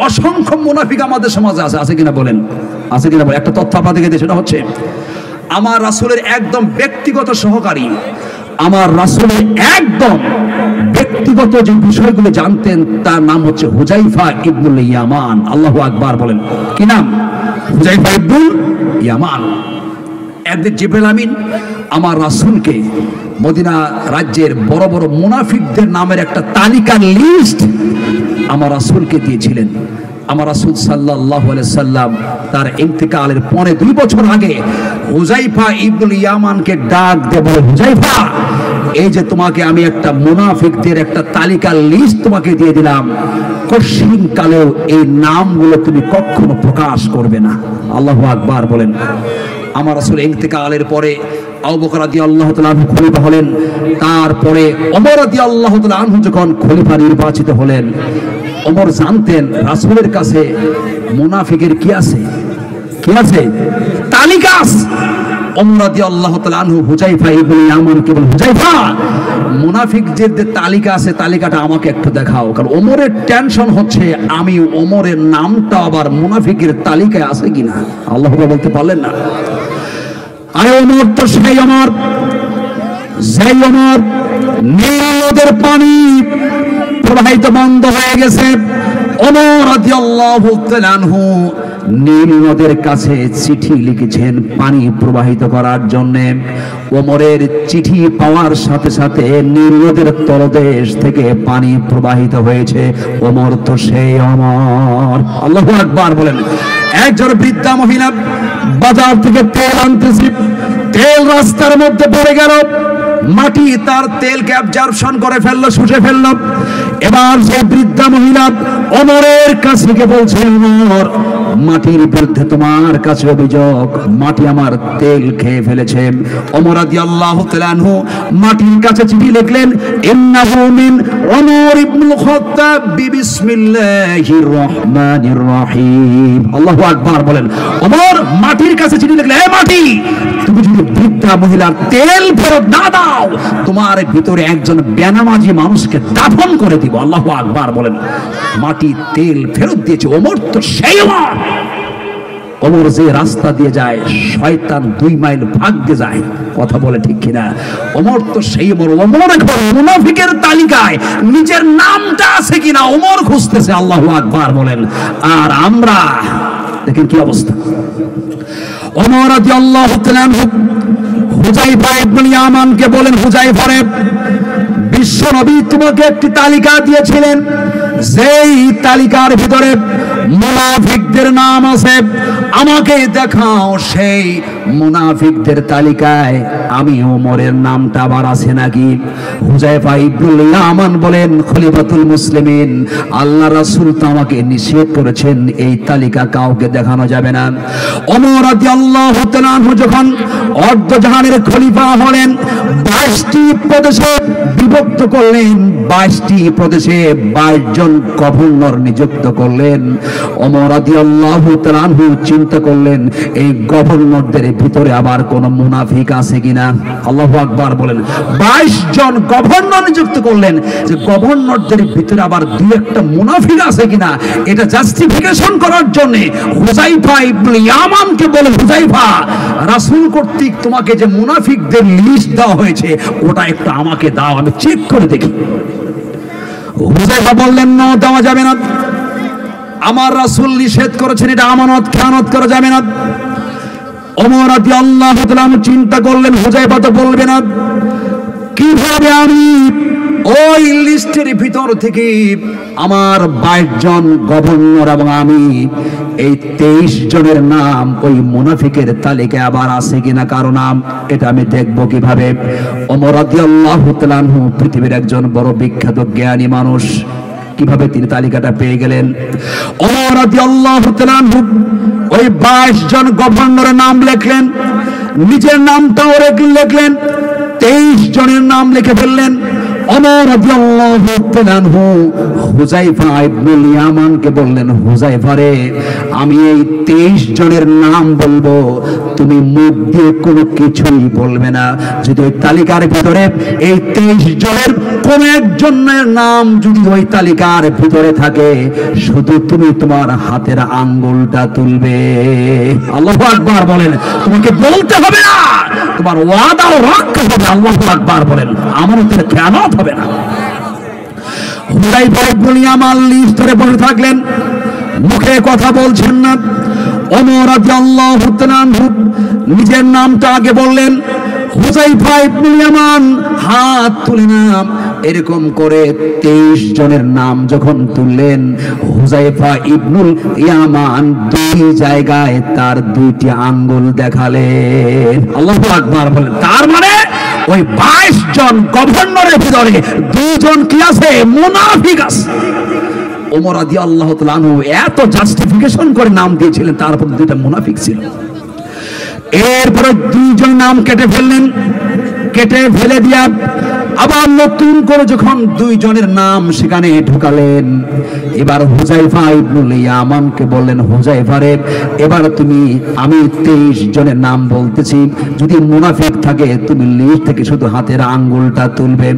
অসংখ্য মুনাফিক আমাদের সমাজে আছে। আছে কিনা বলেন? আছে কিনা বলেন? একটা তথ্য আপনাদেরকে দিই, সেটা হচ্ছে আমার রাসূলের একদম ব্যক্তিগত সহকারী, আমার রাসূলের একদম ব্যক্তিগত যে বিষয়গুলো জানতেন তার নাম হচ্ছে হুযায়ফা ইবনুল ইয়ামান। আল্লাহু আকবার বলেন। কি নাম? হুযায়ফা ইবনুল ইয়ামান। একদিন জিবরাইল আমিন আমার রাসূলকে মদিনা রাজ্যের বড় বড় মুনাফিকদের নামের একটা তালিকার লিস্ট আমার রাসূলকে দিয়েছিলেন। আমার রাসূল সাল্লাল্লাহু আলাইহি সাল্লাম তার ইন্তেকালের 2 বছর আগে হুযায়ফা ইবনুল ইয়ামানকে ডাক দিয়ে বলে, হুযায়ফা, এই যে তোমাকে আমি একটা মুনাফিকদের একটা তালিকার লিস্ট তোমাকে দিয়ে দিলাম, কঠিন কালেও এই নামগুলো তুমি কখনো প্রকাশ করবে না। আল্লাহু আকবার বলেন। আমার রাসূল ইন্তেকালের পরে আবু বকর রাদিয়াল্লাহু তাআলা আনহু খলিফা হলেন, তারপরে ওমর রাদিয়াল্লাহু তাআলা আনহু যখন খলিফা নির্বাচিত হলেন, ওমর জানতেন রাসূলের কাছে মুনাফিকের কি আছে, কি আছে, তালিকা আছে। ওমর রাদিয়াল্লাহু তাআলা আনহু হুযায়ফা ইবনে ইয়ামানকে বলেন, হুযায়ফা, মুনাফিকদের যে তালিকা আছে তালিকাটা আমাকে একটু দেখাও। কারণ ওমরের টেনশন হচ্ছে আমি ওমরের নামটা আবার মুনাফিকের তালিকায় আছে কিনা। আল্লাহ বলতে পারলেন না। আরে ওমর তো সেই ওমর, যেই ওমর নীল নদের পানি প্রবাহিত বন্ধ হয়ে গেছে, ওমর রাদিয়াল্লাহু তাআলা আনহু নীল নদের কাছে চিঠি লিখেছেন পানি প্রবাহিত করার জন্য। ওমরের চিঠি পাওয়ার সাথে সাথে নীল নদের তলদেশ থেকে পানি প্রবাহিত হয়েছে। ওমর তো সেই ওমর। আল্লাহু আকবার বলেন। একজন বৃদ্ধা মহিলা বাজার থেকে তেল আনতেছে, তেল রাস্তার মধ্যে পড়ে গেল, মাটি তার তেলকে অ্যাবজর্পশন করে ফেললো, শুষে ফেললো। এবার সেই বৃদ্ধা মহিলা ওমরের কাছে গিয়ে বলছে, ওমর, মাটির বিরুদ্ধে তোমার কাছে অভিযোগ, মাটি আমার তেল খেয়ে ফেলেছে। ওমর রাদিয়াল্লাহু তাআলা আনহু মাটির কাছে চিঠি লিখলেন, ইন্নাহু মিন ওমর ইবনুল খাত্তাব বিসমিল্লাহির রহমানির রহিম। আল্লাহু আকবার বলেন। ওমর মাটির কাছে চিঠি লিখলেন, হে মাটি, তুমি যদি বৃদ্ধা মহিলার তেল ফেরত না দাও, তোমার ভিতরে একজন বেনামাজি মানুষকে দাফন করে দিব। আল্লাহু আকবার বলেন। মাটি তেল ফেরত দিয়েছে। ওমর তো সেই ওমর। ওমর যে রাস্তা দিয়ে যায় শয়তান 2 মাইল ভাগ্যে যায়। কথা বলে ঠিক কিনা? ওমর তো সেই ওমর। ওমর এখন মুনাফিকের তালিকায় নিজের নামটা আছে কিনা ওমর খুঁজতেছে। আল্লাহু আকবার বলেন। আর আমরা দেখেন কি অবস্থা। ওমর রাদিয়াল্লাহু তাআলা আনহু হুযায়ফা ইবনে ইয়ামানকে বলেন, হুযায়ফা রে, বিশ্ব নবী তোমাকে একটি তালিকা দিয়েছিলেন, যেই তালিকার ভিতরে মুনাফিকদের নাম আছে, আমাকে দেখাও সেই মুনাফিকদের তালিকায় আমি ওমরের নামটা আবার আছে নাকি। হুযায়ফা ইবনুল ইয়ামান বলেন, খলিফাতুল মুসলিমিন, আল্লাহ রাসূল তো আমাকে নিষেধ করেছেন এই তালিকা কাউকে দেখানো যাবে না। ওমর রাদিয়াল্লাহু তাআলা আনহু যখন অর্ধজাহানের খলিফা হলেন, 22টি প্রদেশে বিভক্ত করলেন, 22টি প্রদেশে 22 জন গভর্নর নিযুক্ত করলেন। ওমর রাদিয়াল্লাহু তাআলা আনহু চিন্তা করলেন, এই গভর্নরদের ভিতরে আবার কোন মুনাফিক আছে কিনা। আল্লাহু আকবার বলেন। 22 জন গভর্নর নিযুক্ত করলেন, যে গভর্নরদের ভিতরে আবার 2-1টা মুনাফিক আছে কিনা। এটা জাস্টিফিকেশন করার জন্য হুযায়ফা ইবনে ইয়ামানকে বলে, হুযায়ফা, রাসূল কর্তৃক তোমাকে যে মুনাফিকদের লিস্ট দেওয়া হয়েছে ওটা একটু আমাকে দাও, আমি চেক করে দেখি। হুযায়ফা বললেন, না, দেওয়া যাবে না, আমার রাসূল নিষেধ করেছেন, এটা আমানত, খেয়ানত করা যাবে না। ওমর রাদিয়াল্লাহু তাআলা চিন্তা করলেন, হুযায়ফা তো বলবে না, কিভাবে আমি ওই লিস্টের ভিতর থেকে আমার 22 জন গভর্নর এবং আমি এই 23 জনের নাম ওই মুনাফিকের তালিকায় আবার আছে কিনা কারো নাম, এটা আমি দেখবো কিভাবে। ওমর রাদিয়াল্লাহু তাআলা পৃথিবীর একজন বড় বিখ্যাত জ্ঞানী মানুষ, কিভাবে তিনি তালিকাটা পেয়ে গেলেন? ওমর রাদিয়াল্লাহু তাআলা ওই 22 জন গভর্নরের নাম লিখলেন, নিজের নামটাও লিখলেন, 23 জনের নাম লিখে ফেললেন। ওমর রাদিয়াল্লাহু তাআলা হুযায়ফা ইবনুল ইয়ামানকে বললেন, হুযায়ফা রে, আমি এই 23 জনের নাম বলবো, তুমি মুখ দিয়ে কোনো কিছুই বলবে না। যদি ওই তালিকার ভিতরে এই 23 জনের কোন একজনের নাম যদি ওই তালিকার ভিতরে থাকে, শুধু তুমি তোমার হাতের আঙ্গুলটা তুলবে। আল্লাহু আকবার বলেন। তোমাকে বলতে হবে না, তোমার ওয়াদাও রক্ষা হবে। আল্লাহু আকবার বলেন। আমানতের খেয়ানত হবে না। হুযায়ফা ইবনে ইয়ামান লিস্ট ধরে বসে থাকলেন, মুখে কথা বলছেন না। ওমর রাদিয়াল্লাহু তাআলা নিজের নামটা আগে বললেন। হুযায়ফা ইবনে ইয়ামান হাত তুলে নাম এরকম করে 23 জনের নাম যখন তুললেন, হুযায়ফা ইবনুল ইয়ামান দুই জায়গায় তার দুইটি আঙ্গুল দেখালেন। আল্লাহু আকবার বলেন। তার মানে ওই 22 জন গভর্নরের ভিতরে 2 জন কি আছে? মুনাফিক আছে। ওমর রাদিয়াল্লাহু তাআলা আনহু এত জাস্টিফিকেশন করে নাম দিয়েছিলেন, তারপর দুইটা মুনাফিক ছিল। এরপরে 2 জন নাম কেটে ফেললেন। কেটে ফেলে দিয়া আবার নতুন করে যখন 2 জনের নাম সেখানে ঢুকালেন, এবার হুযায়ফা ইবনুল ইয়ামানকে বললেন, হুযায়ফা রে, এবার তুমি, আমি 23 জনের নাম বলতেছি, যদি মুনাফিক থাকে তুমি লিস্ট থেকে শুধু হাতের আঙ্গুলটা তুলবে।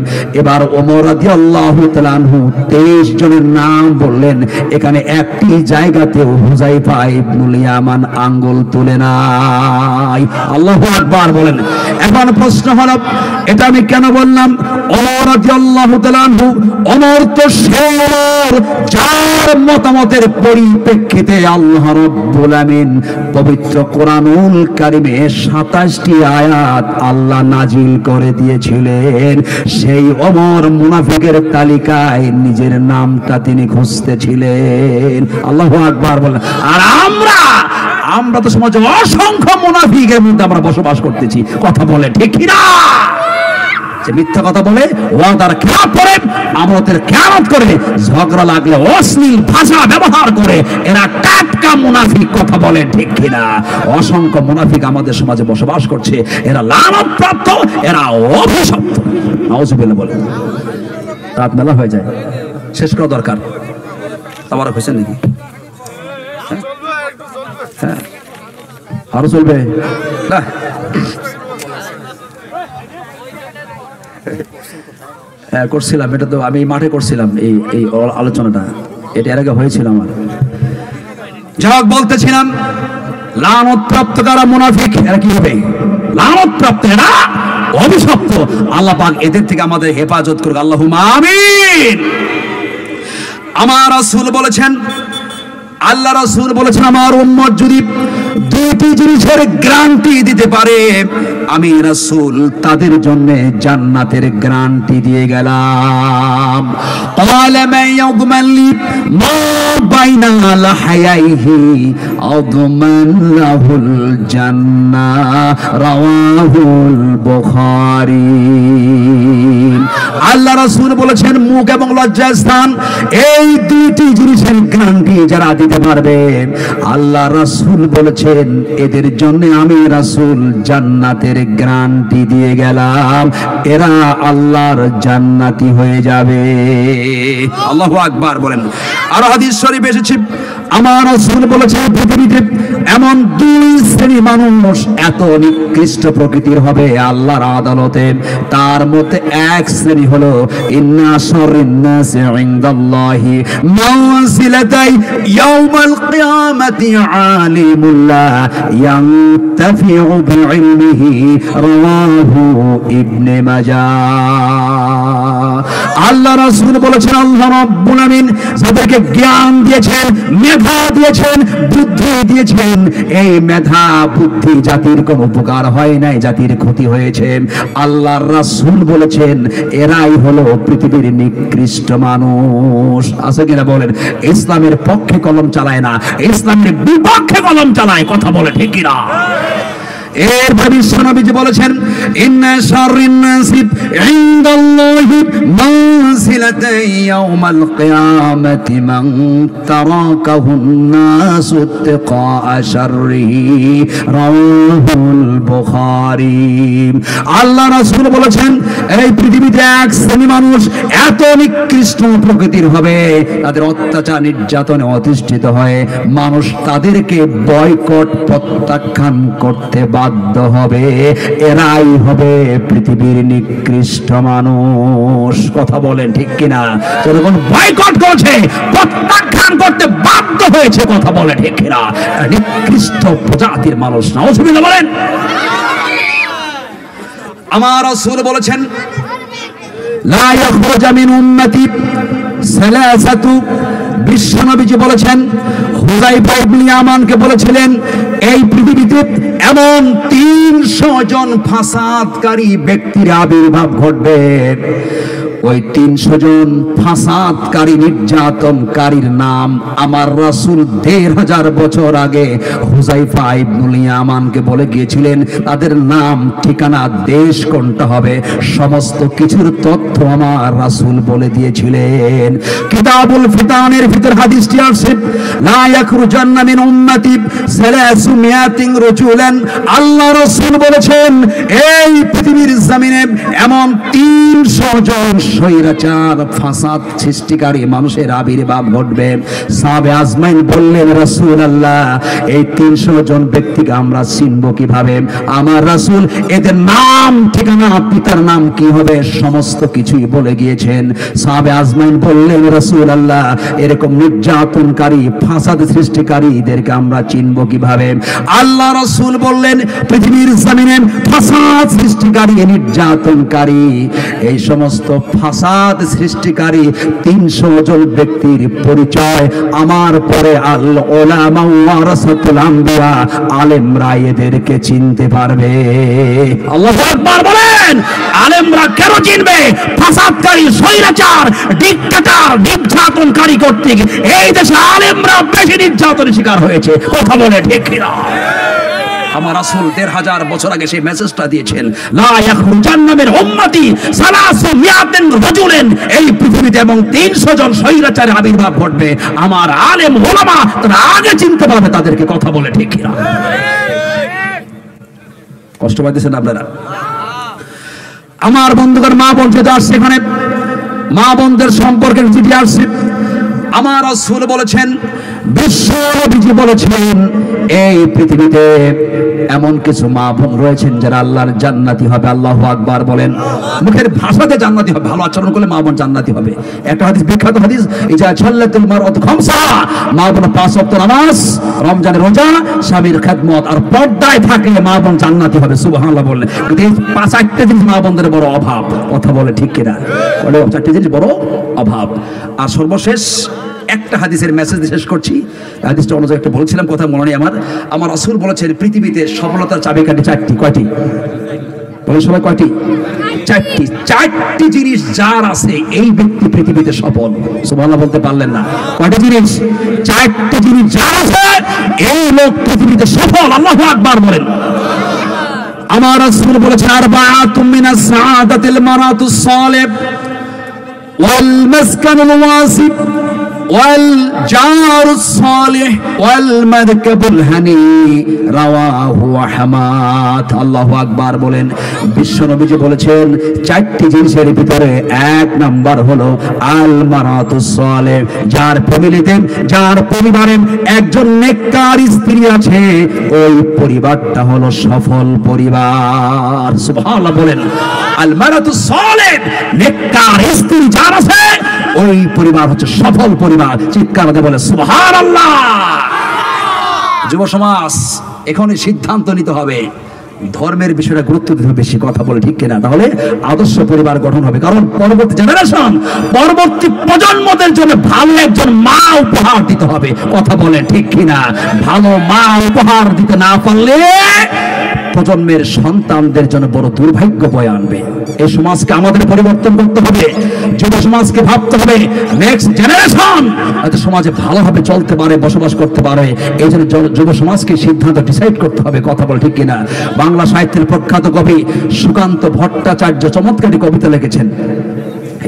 এবার ওমর রাদিয়াল্লাহু তাআলা আনহু 23 জনের নাম বললেন, এখানে একটি জায়গাতেও হুযায়ফা ইবনুল ইয়ামান আঙ্গুল তুলে নাই। আল্লাহু আকবার বলেন। এখন প্রশ্ন হলো, এটা আমি কেন বললাম? ওমর রাদিয়াল্লাহু তাআলা আনহু, ওমর তো সেই ওমর যার মতামতের পরিপ্রেক্ষিতে আল্লাহ রাব্বুল আমিন পবিত্র কোরআনুল কারীমে 27টি আয়াত আল্লাহ নাজিল করে দিয়েছিলেন। সেই ওমর মুনাফিকের তালিকায় নিজের নামটা তিনি খুঁজতেছিলেন। আল্লাহু আকবার বলেন। আর আমরা তো সমাজে অসংখ্য মুনাফিকের মধ্যে আমরা বসবাস করতেছি। কথা বলে ঠিক কি না? যে মিথ্যা কথা বলে, ওয়াদার খেলাফ করে, আমানতের খেয়ানত করে, ঝগড়া লাগলে অশ্লীল ভাষা ব্যবহার করে, এরা টাটকা মুনাফিক। কথা বলে ঠিক কি না? অসংখ্য মুনাফিক আমাদের সমাজে বসবাস করছে। এরা লানতপ্রাপ্ত, এরা অভিশপ্ত। নাউজুবিল্লাহ বলে। রাত মেলা হয়ে যায়, শেষ করা দরকার। আবার হয়েছে নাকি? হ্যাঁ, আরো চলবে না? হ্যাঁ করছিলাম, এটা তো আমি মাঠে করছিলাম এই আলোচনাটা। এটা এর আগে হয়েছিল আমার। যাক, বলতেছিলাম লানতপ্রাপ্ত কারা? মুনাফিক। এরা কি হবে? লানতপ্রাপ্ত, এরা অভিশপ্ত। আল্লাহ পাক এদের থেকে আমাদের হেফাজত করুক। আল্লাহুম্মা আমিন। আমার রাসূল বলেছেন, আল্লাহ রাসূল বলেছেন, আমার উম্মত যদি 2টি জিনিসের গ্যারান্টি দিতে পারে, আমি রাসূল তাদের জন্য জান্নাতের গ্যারান্টি দিয়ে গেলাম। ক্বালা মান ইয়াদমান লি মা বাইনা লাহায়াইহি আদমান লাহুল জান্নাহ, রাওয়াহুল বুখারী। আল্লাহ রাসূল বলেছেন, মুখ এবং লজ্জাস্থান এই 2টি জিনিসের গ্যারান্টি যারা দিতে পারবে, আল্লাহ রাসূল বলেছেন এদের জন্য আমি রাসূল জান্নাতের গ্যারান্টি দিয়ে গেলাম। এরা আল্লাহর জান্নাতি হয়ে যাবে। আল্লাহু আকবার বলেন। আর হাদিস শরীফে এসেছে, আমার রাসূল বলেছেন পৃথিবীতে এমন 2 শ্রেণী মানুষ এত নিকৃষ্ট প্রকৃতির হবে আল্লাহর আদালতে, তার মধ্যে এক শ্রেণী হলো ইন্না শাররিন নাসি ইনদাল্লাহি মানজিলাতাই ইয়াউমাল কিয়ামাতি আলিমুল্লাহ ইয়ানতাফিউ বিইলমিহি, রাওয়াহু ইবনে মাজাহ। আল্লাহ রাসূল বলেছেন, আল্লাহ রাব্বুল আমিন যাদেরকে জ্ঞান দিয়েছেন, মেধা দিয়েছেন, বুদ্ধি দিয়েছেন, এই মেধা বুদ্ধি জাতির কোনো উপকার হয় নাই, জাতির ক্ষতি হয়েছে। আল্লাহর রাসূল বলেছেন এরাই হলো পৃথিবীর নিকৃষ্ট মানুষ। আছে কিনা বলেন? ইসলামের পক্ষে কলম চালায় না, ইসলামের বিপক্ষে কলম চালায়। কথা বলে ঠিক কিনা? এরপর বিশ্বনবীজি বলেছেন ইন্না শাররিন নাসি ইনদাল্লাহি মানজিলাতান ইয়াউমাল কিয়ামাতি মান তারাকাহুন নাস ইত্তিকা শাররিহি রাওয়াহুল বুখারী। আল্লাহ রাসূল বলেছেন এই পৃথিবীতে এক শ্রেণী মানুষ এত নিকৃষ্ট প্রকৃতির হবে, তাদের অত্যাচার নির্যাতনে অতিষ্ঠিত হয়ে মানুষ তাদেরকে বয়কট প্রত্যাখ্যান করতে বাধ্য হবে। এরাই হবে পৃথিবীর নিকৃষ্ট মানুষ। কথা বলেন ঠিক কিনা? যখন বয়কট করেছে, প্রত্যাখ্যান করতে বাধ্য হয়েছে, কথা বলে ঠিক কিনা? নিকৃষ্ট প্রজাতির মানুষ না। অসুবিধা বলেন। আমার রাসূল বলেছেন লা ইয়াখরুজু মিন উম্মতি সালাসাতু। বিশ্বনবীজি বলেছেন, হুযায়ফা ইবনে ইয়ামানকে বলেছিলেন এই পৃথিবীতে এমন 300 জন ফাসাদকারী ব্যক্তির আবির্ভাব ঘটবে। ওই 300 জন ফাসাদকারী নির্যাতনকারীর নাম আমার রাসূল 1500 বছর আগে হুযায়ফা ইবনে ইয়ামানকে বলে গিয়েছিলেন। তাদের নাম, ঠিকানা, দেশ কোনটা হবে, সমস্ত কিছুর তথ্য আমার রাসূল বলে দিয়েছিলেন। কিতাবুল ফিতানের ভিতর হাদিসটি আছে, লা ইয়াখরুজান্না মিন উম্মতি 300 রাজুলান। আল্লাহ রাসূল বলেছেন এই পৃথিবীর জমিনে এমন 300 জন স্বৈরাচার ফাসাদ সৃষ্টিকারী মানুষের আবির্ভাব ঘটবে। সাহাবে আজমাইন বললেন রাসূলুল্লাহ এই 300 জন ব্যক্তিকে আমরা চিনব কিভাবে? আমার রাসূল এদের নাম, ঠিকানা, পিতার নাম কি হবে সমস্ত কিছুই বলে গিয়েছেন। সাহাবে আজমাইন বললেন রাসূলুল্লাহ এরকম নির্যাতনকারী ফাসাদ সৃষ্টিকারীদেরকে আমরা চিনব কিভাবে? আল্লাহ রাসূল বললেন পৃথিবীর জমিনে ফাসাদ সৃষ্টিকারী, নির্যাতনকারী, এই সমস্ত ফাসাদ সৃষ্টিকারী 300 জন ব্যক্তির পরিচয় আমার পরে আল উলামা ওয়ারাসাতুল আম্বিয়া, আলেমরা এদেরকে চিনতে পারবে। আল্লাহু আকবার বলেন। আলেমরা কেন চিনবে? ফাসাদকারী, স্বৈরাচার, ডিক্টেটর, নির্যাতনকারী কর্তৃক এই দেশে আলেমরা বেশি নির্যাতনের শিকার হয়েছে। কথা বলে ঠিক কিনা? আমার রাসূল 1500 বছর আগে সেই মেসেজটা দিয়েছেন, লা ইয়াখরুজান্না মিন উম্মতি 300 রাজুলান। এই পৃথিবীতে এবং 300 জন স্বৈরাচারের আবির্ভাব ঘটবে। আমার আলেম ওলামা তারা আগে চিনতে পারবে তাদেরকে। কথা বলে ঠিক কিনা? কষ্ট পাইতেছেন আপনারা? আমার বন্ধুগণ, মা বোন যেটা আসছে এখানে, মা বোনদের সম্পর্কে চিঠি আসছে। আমার রাসূল বলেছেন, বিশ্বনবীজি বলেছেন এই পৃথিবীতে এমন কিছু মা বোন রয়েছেন যারা আল্লাহর জান্নাতি হবে। আল্লাহু আকবার বলেন। মুখের ভাষাতে জান্নাতি হবে, ভালো আচরণ করলে মা বোন জান্নাতি হবে। একটা হাদিস, বিখ্যাত হাদিস, ইজা সাল্লাতুল মারআতু খামসা, মা বোন 5 ওয়াক্ত নামাজ, রমজানের রোজা, স্বামীর খেদমত আর পর্দায় থাকলে মা বোন জান্নাতি হবে। সুবহানাল্লাহ বললেন। কিন্তু এই 5-8টা জিনিস মা বোনদের বড় অভাব। কথা বলে ঠিক কিনা? বলে 4টা জিনিস বড় অভাব। আর সর্বশেষ একটা হাদিসের মেসেজ শেষ করছি। হাদিসটা অনুযায়ী একটা বলছিলাম, কথা মনে নেই আমার রাসূল বলেছেন পৃথিবীতে সফলতার চাবিকাঠি 4টি। কয়টি বলেন সবাই? কয়টি? 4টি। 4টি জিনিস যার আছে এই ব্যক্তি পৃথিবীতে সফল। সুবহানাল্লাহ বলতে পারলেন না? কয়টি জিনিস? 4টি জিনিস যার আছে এই লোক পৃথিবীতে সফল। আল্লাহু আকবার বলেন। আমার রাসূল বলেছেন আরবাআতুম মিনাস সাআদাতিল মারাতুস সালিহ ওয়াল মাসকানুল ওয়াসি والجار الصالح والمركب الهني رواه আহমদ। আল্লাহু আকবার বলেন। বিশ্বনবীজি বলেছেন 4টি জিনিসের ভিতরে 1 নাম্বার হলো আল মারাতুস সালেহ। যার ফ্যামিলিতে, যার পরিবারে একজন নেককার স্ত্রী আছে, ওই পরিবারটা হলো সফল পরিবার। সুবহানাল্লাহ বলেন। আল মারাতুস সালেহ, নেককার স্ত্রী যার আছে ওই পরিবার হচ্ছে সফল পরিবার। চিৎকার দিয়ে বলে সুবহানাল্লাহ। যুব সমাজ এখনই সিদ্ধান্ত নিতে হবে, ধর্মের বিষয়টা গুরুত্ব দিতে হবে বেশি। কথা বলে ঠিক কিনা? তাহলে আদর্শ পরিবার গঠন হবে। কারণ পরবর্তী জেনারেশন, পরবর্তী প্রজন্মদের জন্য ভালো একজন মা উপহার দিতে হবে। কথা বলে ঠিক কিনা? ভালো মা উপহার দিতে না পারলে প্রজন্মের সন্তানদের জন্য বড় দুর্ভাগ্য বয়ে আনবে। এই সমাজকে আমাদের পরিবর্তন করতে হবে, যুব সমাজকে ভাবতে হবে নেক্সট জেনারেশন যাতে সমাজে ভালোভাবে চলতে পারে, বসবাস করতে পারে। এই জন্য যুব সমাজকে সিদ্ধান্ত ডিসাইড করতে হবে। কথা বল ঠিক কিনা? বাংলা সাহিত্যের প্রখ্যাত কবি সুকান্ত ভট্টাচার্য চমৎকারী কবিতা লিখেছেন,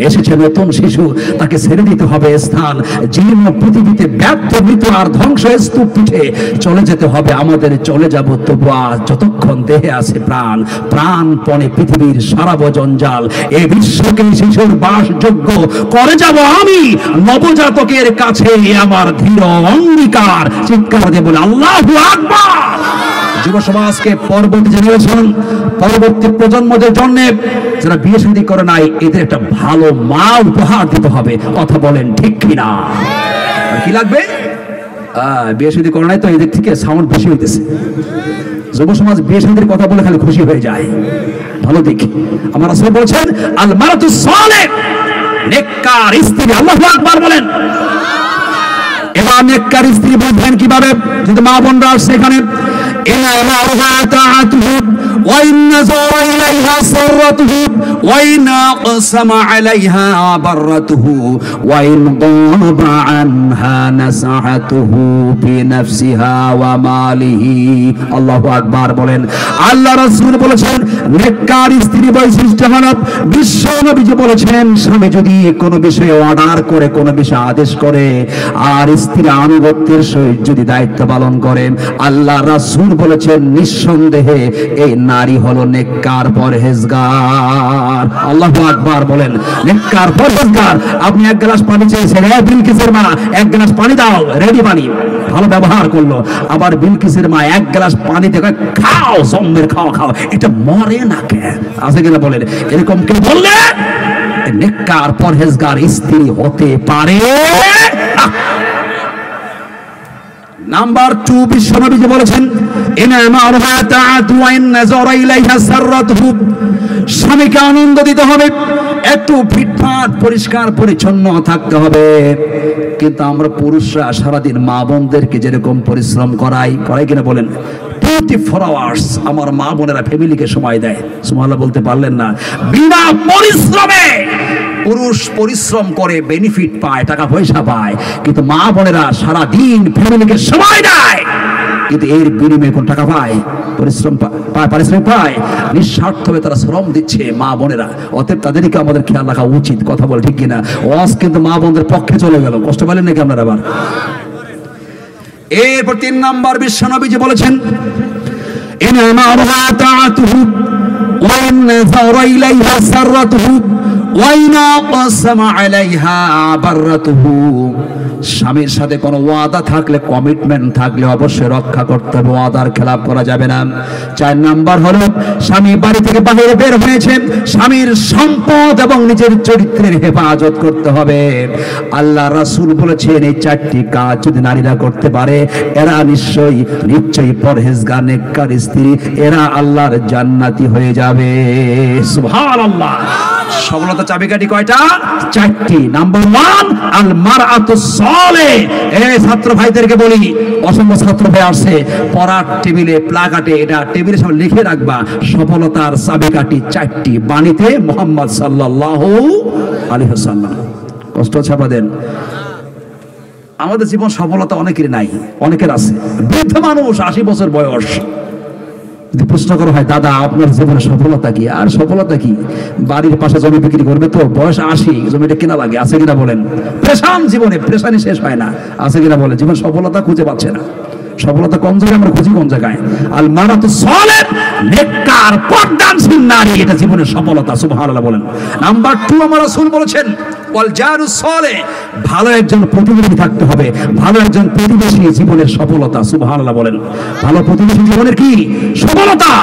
এসেছে নতুন শিশু, তাকে ছেড়ে দিতে হবে স্থান, জীর্ণ পৃথিবীতে ব্যর্থ মৃত আর ধ্বংস স্তূপ পিঠে চলে যেতে হবে আমাদের, চলে যাব তবু আর যতক্ষণ দেহে আছে প্রাণ, প্রাণপণে পৃথিবীর সারাব জঞ্জাল, এ বিশ্বকে শিশুর বাসযোগ্য করে যাব আমি, নবজাতকের কাছে আমার ধীর অঙ্গীকার। চিৎকার দিয়ে বলে আল্লাহু আকবার। যুব সমাজকে পরবর্তী জেনারেশন, পরবর্তী প্রজন্মদের জন্য যারা বিয়ে শাদী করে নাই, এদের একটা ভালো মা উপহার দিতে হবে। কথা বলেন ঠিক কিনা? কি লাগবে? বিয়ে শাদী করে নাই তো এদের থেকে সাউন্ড বেশি হইতেছে। যুব সমাজ বিয়ে শাদীর কথা বলে খালি খুশি হয়ে যায়, ভালো দিক। আমার রাসূল বলেছেন আল মারাতুস সালেহ, নেককার স্ত্রী। আল্লাহু আকবার বলেন। এবার নেককার স্ত্রী বুঝবেন কিভাবে? যদি মা বোনরা সেখানে إن أمرها طاعته وإن نظر إليها سرته وإن أقسم عليها برته وإن غاب عنها نصحته بنفسها وماله। আল্লাহু আকবার বলেন। আল্লাহ রাসূল বলেছেন নেককার স্ত্রী বৈশিষ্ট্য হলো, বিশ্ব নবীজি বলেছেন স্বামী যদি কোনো বিষয়ে অর্ডার করে, কোনো বিষয়ে আদেশ করে, আর স্ত্রী আনুগত্যের সহিত যদি দায়িত্ব পালন করেন, আল্লাহ রাসূল বলেছেন নিঃসন্দেহে এই নারী হলো নেককার পরহেজগার। আল্লাহু আকবার বলেন। নেককার পরহেজগার। আপনি এক গ্লাস পানি চেয়েছেন, বিলকিসের মা এক গ্লাস পানি দাও, রেডি পানি, ভালো ব্যবহার করলো। আবার বিলকিসের মা এক গ্লাস পানি থেকে খাও, সম্মের খাও খাও, এটা মরে না কে? আছে কিনা বলেন? এরকম কে বললে নেককার পরহেজগার স্ত্রী হতে পারে। নাম্বার 2, বিশ্বনবী বলেছেন স্বামীকে আনন্দ দিতে হবে, একটু ফিটফাট পরিষ্কার পরিচ্ছন্ন থাকতে হবে। কিন্তু আমরা পুরুষরা সারাদিন মা বোনদেরকে যেরকম পরিশ্রম করাই কিনা বলেন, 24 আওয়ার্স আমার মা বোনেরা ফ্যামিলিকে সময় দেয়। সুবহানাল্লাহ বলতে পারলেন না? বিনা পরিশ্রমে পুরুষ পরিশ্রম করে, বেনিফিট পায়, টাকা পয়সা পায়, কিন্তু মা বোনেরা সারা দিন ফ্যামিলিকে সময় দেয়, কিন্তু এর বিনিময়ে কোন টাকা পায়? পরিশ্রম পায়, পারিশ্রমিক পায়। নিঃস্বার্থভাবে তারা শ্রম দিচ্ছে মা বোনেরা, অতএব তাদেরকে আমাদের খেয়াল রাখা উচিত। কথা বলে ঠিক কিনা? ওয়াজ কিন্তু মা বোনদের পক্ষে চলে গেল, কষ্ট পেলেন নাকি আপনারা? আবার এরপর 3 নাম্বার বিশ্বনবীজি বলেছেন ইনমা তাআতুহু ওয়া ইন নাযারা ইলাইহা সাররাতুহু ওয়া ইন আকাসামা আলাইহা বাররাতুহু। স্বামীর সাথে কোনো ওয়াদা থাকলে, কমিটমেন্ট থাকলে অবশ্যই রক্ষা করতে হবে, ওয়াদার খেলাপ করা যাবে না। 4 নাম্বার হলো স্বামী বাড়ি থেকে বাইরে বের হয়েছে, স্বামীর সম্পদ এবং নিজের চরিত্রের হেফাজত করতে হবে। আল্লাহ রাসূল বলেছেন এই 4টি কাজ যদি নারীরা করতে পারে, এরা নিশ্চয়ই পরহেজগার নেককার স্ত্রী, এরা আল্লাহর জান্নাতি হয়ে যাবে। সুবহানাল্লাহ। সফলতা চাবিকাঠি কয়টা? 4টি। নাম্বার 1 আল মারআতুস সালেহ। এই ছাত্র ভাইদেরকে বলি, অসংখ্য ছাত্র ভাই আসছে, পড়ার টেবিলে প্লাকাটে এটা টেবিলের সামনে লিখে রাখবা, সফলতার চাবিকাঠি 4টি, বাণীতে মুহাম্মদ সাল্লাল্লাহু আলাইহি ওয়াসাল্লাম। কষ্ট ছাপা দেন। আমাদের জীবন সফলতা অনেকের নাই, অনেকের আছে। বৃদ্ধ মানুষ 80 বছর বয়স, যদি প্রশ্ন করা হয় দাদা আপনার জীবনে সফলতা কি? আর সফলতা কি? বাড়ির পাশে জমি বিক্রি করবে তো, বয়স 80, জমিটা কেনা লাগে। আছে কিনা বলেন? প্রেশান, জীবনে প্রেশানি শেষ হয় না। আছে কিনা বলেন? জীবন সফলতা খুঁজে পাচ্ছে না। সফলতা কোন জায়গায় আমরা খুঁজি? কোন জায়গায়? আল মারাতুস সালেহ, নেককার পর্দানশীল নারী, এটা জীবনের সফলতা। সুবহানাল্লাহ বলেন। নাম্বার 2 আমার রাসূল বলেছেন ওয়াল জারুস সালেহ, ভালো একজন প্রতিবেশী থাকতে হবে, ভালো একজন প্রতিবেশী জীবনের সফলতা। সুবহানাল্লাহ বলেন। ভালো প্রতিবেশী জীবনের কি? সফলতা।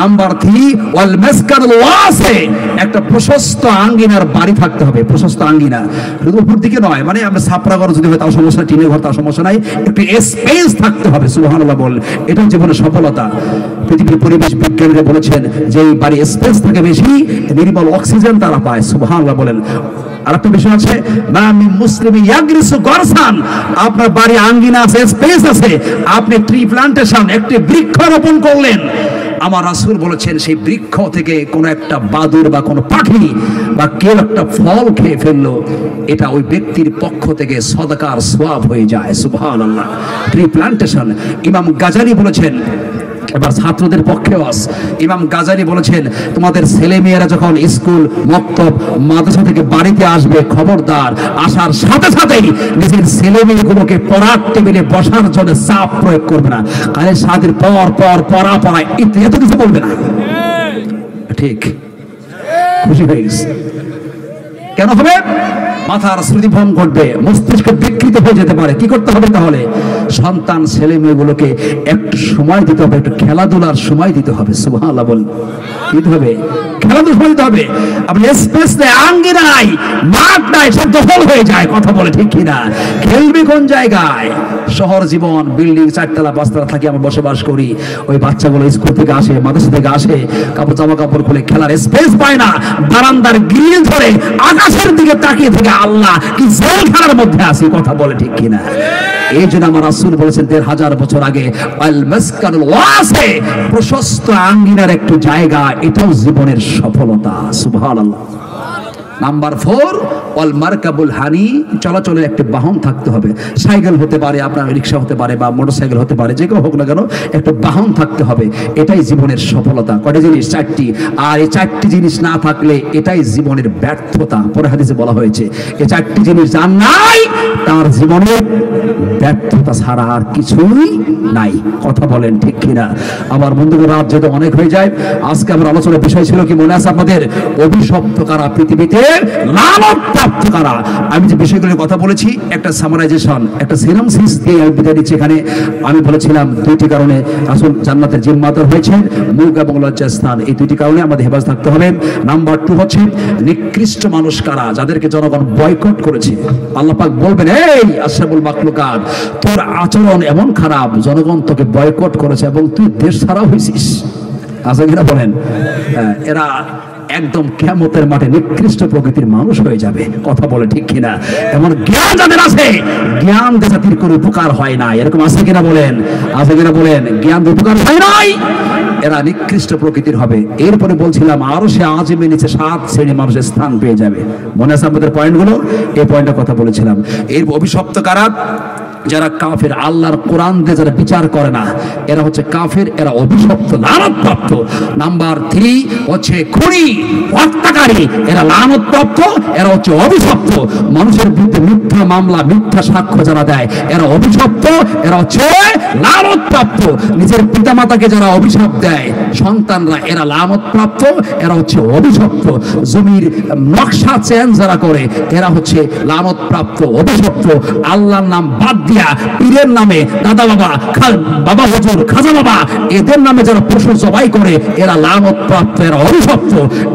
নাম্বার 3 ওয়াল মাসকানুল ওয়াসি, একটা প্রশস্ত আঙ্গিনার বাড়ি থাকতে হবে। প্রশস্ত আঙ্গিনা, শুধু উপর দিকে নয়, মানে আমরা ছাপরা ঘর যদি হয় তাও সমস্যা, টিনের ঘর তাও সমস্যা নাই, একটু স্পেস থাকতে হবে। সুবহানাল্লাহ বলেন। এটা জীবনের সফলতা। পৃথিবীর পরিবেশ বিজ্ঞানীরা বলেছেন যে এই বাড়ি স্পেস থাকে বেশি, নির্মল অক্সিজেন তারা পায়। সুবহানাল্লাহ বলেন। আরেকটা বিষয় আছে, মামিন মুসলিমি ইয়াগরিসু গরসান, আপনার বাড়ি আঙ্গিনা আছে, স্পেস আছে, আপনি ট্রি প্লান্টেশন, একটি বৃক্ষরোপণ করলেন, আমার রাসূল বলেছেন সেই বৃক্ষ থেকে কোনো একটা বাদুড় বা কোনো পাখি বা কেউ একটা ফল খেয়ে ফেললো, এটা ওই ব্যক্তির পক্ষ থেকে সদকার সওয়াব হয়ে যায়। সুবহানাল্লাহ। ট্রি প্লান্টেশন ইমাম গাজালি বলেছেন, এবার ছাত্রদের পক্ষেও ইমাম গাজালি বলেছেন, তোমাদের ছেলে মেয়েরা যখন স্কুল মক্তব মাদ্রাসা থেকে বাড়িতে আসবে, খবরদার আসার সাথে সাথেই নিজের ছেলে মেয়েগুলোকে পড়ার টেবিলে বসার জন্য চাপ প্রয়োগ করবে না। কালে সাদের পর পর পড়া এত কিছু বলবে না। ঠিক, খুশি হয়ে গেছে। কেন হবে? মাথার স্মৃতিভ্রম ঘটবে, মস্তিষ্ক বিকৃত হয়ে যেতে পারে। কি করতে হবে তাহলে? সন্তান ছেলে মেয়েগুলোকে একটু সময় দিতে হবে, একটু খেলাধুলার সময় দিতে হবে। সুবহানাল্লাহ বলেন, দিতে হবে, খেলাধুলার সময় দিতে হবে। আপনি স্পেস নেই, আঙ্গিনায় মাঠ নাই, সব দখল হয়ে যায়। কথা বলে ঠিক কিনা? খেলবে কোন জায়গায়? শহর জীবন, বিল্ডিং 4তলা 5তলা থাকি আমরা বসবাস করি। ওই বাচ্চাগুলো স্কুল থেকে আসে, মাদ্রাসা থেকে আসে, জামা কাপড় খুলে খেলার স্পেস পায় না, বারান্দার গ্রিল ধরে আকাশের দিকে তাকিয়ে থেকে আল্লাহ কি জেল খেলার মধ্যে আছে। কথা বলে ঠিক কিনা? এই জন্য আমার রাসূল বলেছেন 1500 বছর আগে, আল মাসকানুল ওয়াসি, প্রশস্ত আঙ্গিনার একটু জায়গা, এটাও জীবনের সফলতা। সুবহানাল্লাহ। নাম্বার 4, ওয়াল মারকাবুল হানি, চলাচলের একটা বাহন থাকতে হবে। সাইকেল হতে পারে, আপনার রিক্সা হতে পারে, বা মোটরসাইকেল হতে পারে, যে কেউ হোক না কেন, একটা বাহন থাকতে হবে। এটাই জীবনের সফলতা। কয়টা জিনিস? 4টি। আর এই 4টি জিনিস না থাকলে এটাই জীবনের ব্যর্থতা। পরে হাদিসে বলা হয়েছে এই 4টি জিনিস যার নাই তার জীবনের ব্যর্থতা ছাড়া আর কিছুই নাই। কথা বলেন ঠিক কিনা? আমার বন্ধুদের, রাত যেহেতু অনেক হয়ে যায়, আজকে আমার আলোচনার বিষয় ছিল কি মনে আছে আপনাদের? অভিশপ্ত কারা পৃথিবীতে, লানত প্রাপ্ত কারা। আমি যে বিষয়গুলোর কথা বলেছি, একটা সামারাইজেশন, একটা সিনপসিস দিয়ে আমি বিদায় দিচ্ছি। এখানে আমি বলেছিলাম 2টি কারণে রাসূল জান্নাতের জিম্মাদার হয়েছেন, মুখ এবং লজ্জাস্থান। এই 2টি কারণে আমাদের হেফাজ থাকতে হবে। নাম্বার 2 হচ্ছে নিকৃষ্ট মানুষ কারা, যাদেরকে জনগণ বয়কট করেছে। আল্লাহ পাক বলবেন, এই আশরাফুল মাখলুকাত, তোর আচরণ এমন খারাপ, জনগণ তোকে বয়কট করেছে এবং তুই দেশ ছাড়া হয়েছিস। আছে কিনা বলেন? এরা একদম কিয়ামতের মাঠে নিকৃষ্ট প্রকৃতির মানুষ হয়ে যাবে। কথা বলে ঠিক কিনা? এমন জ্ঞান যাদের আছে, জ্ঞান দিয়ে জাতির কোনো উপকার হয় না। এরকম আছে কিনা বলেন? আছে কিনা বলেন? জ্ঞান দিয়ে উপকার হয় নাই, এরা নিকৃষ্ট প্রকৃতির হবে। এরপরে বলছিলাম আরশে আজিমের নিচে 7 শ্রেণীর মানুষের স্থান পেয়ে যাবে। মনে আছে আপনাদের পয়েন্টগুলো? এই পয়েন্টের কথা বলেছিলাম। এর অভিশপ্ত কারা? যারা কাফের, আল্লাহর কোরআন দিয়ে যারা বিচার করে না, এরা হচ্ছে কাফের, এরা অভিশপ্ত, লানতপ্রাপ্ত। নাম্বার 3 হচ্ছে খুনি, হত্যাকারী, এরা লানতপ্রাপ্ত, এরা হচ্ছে অভিশপ্ত। মানুষের বিরুদ্ধে মিথ্যা মামলা, মিথ্যা সাক্ষ্য যারা দেয়, এরা অভিশপ্ত, এরা হচ্ছে লানতপ্রাপ্ত। নিজের পিতামাতাকে যারা অভিশাপ দেয় সন্তানরা, এরা লানতপ্রাপ্ত, এরা হচ্ছে অভিশপ্ত। জমির নকশা চেঞ্জ যারা করে, এরা হচ্ছে লানতপ্রাপ্ত, অভিশপ্ত। আল্লাহর নাম বাদ পীরের নামে, দাদা বাবা, বাবা হুজুর, খাজা বাবা, এদের নামে যারা পশু জবাই করে, এরা লানত প্রাপ্ত, এরা অভিশপ্ত।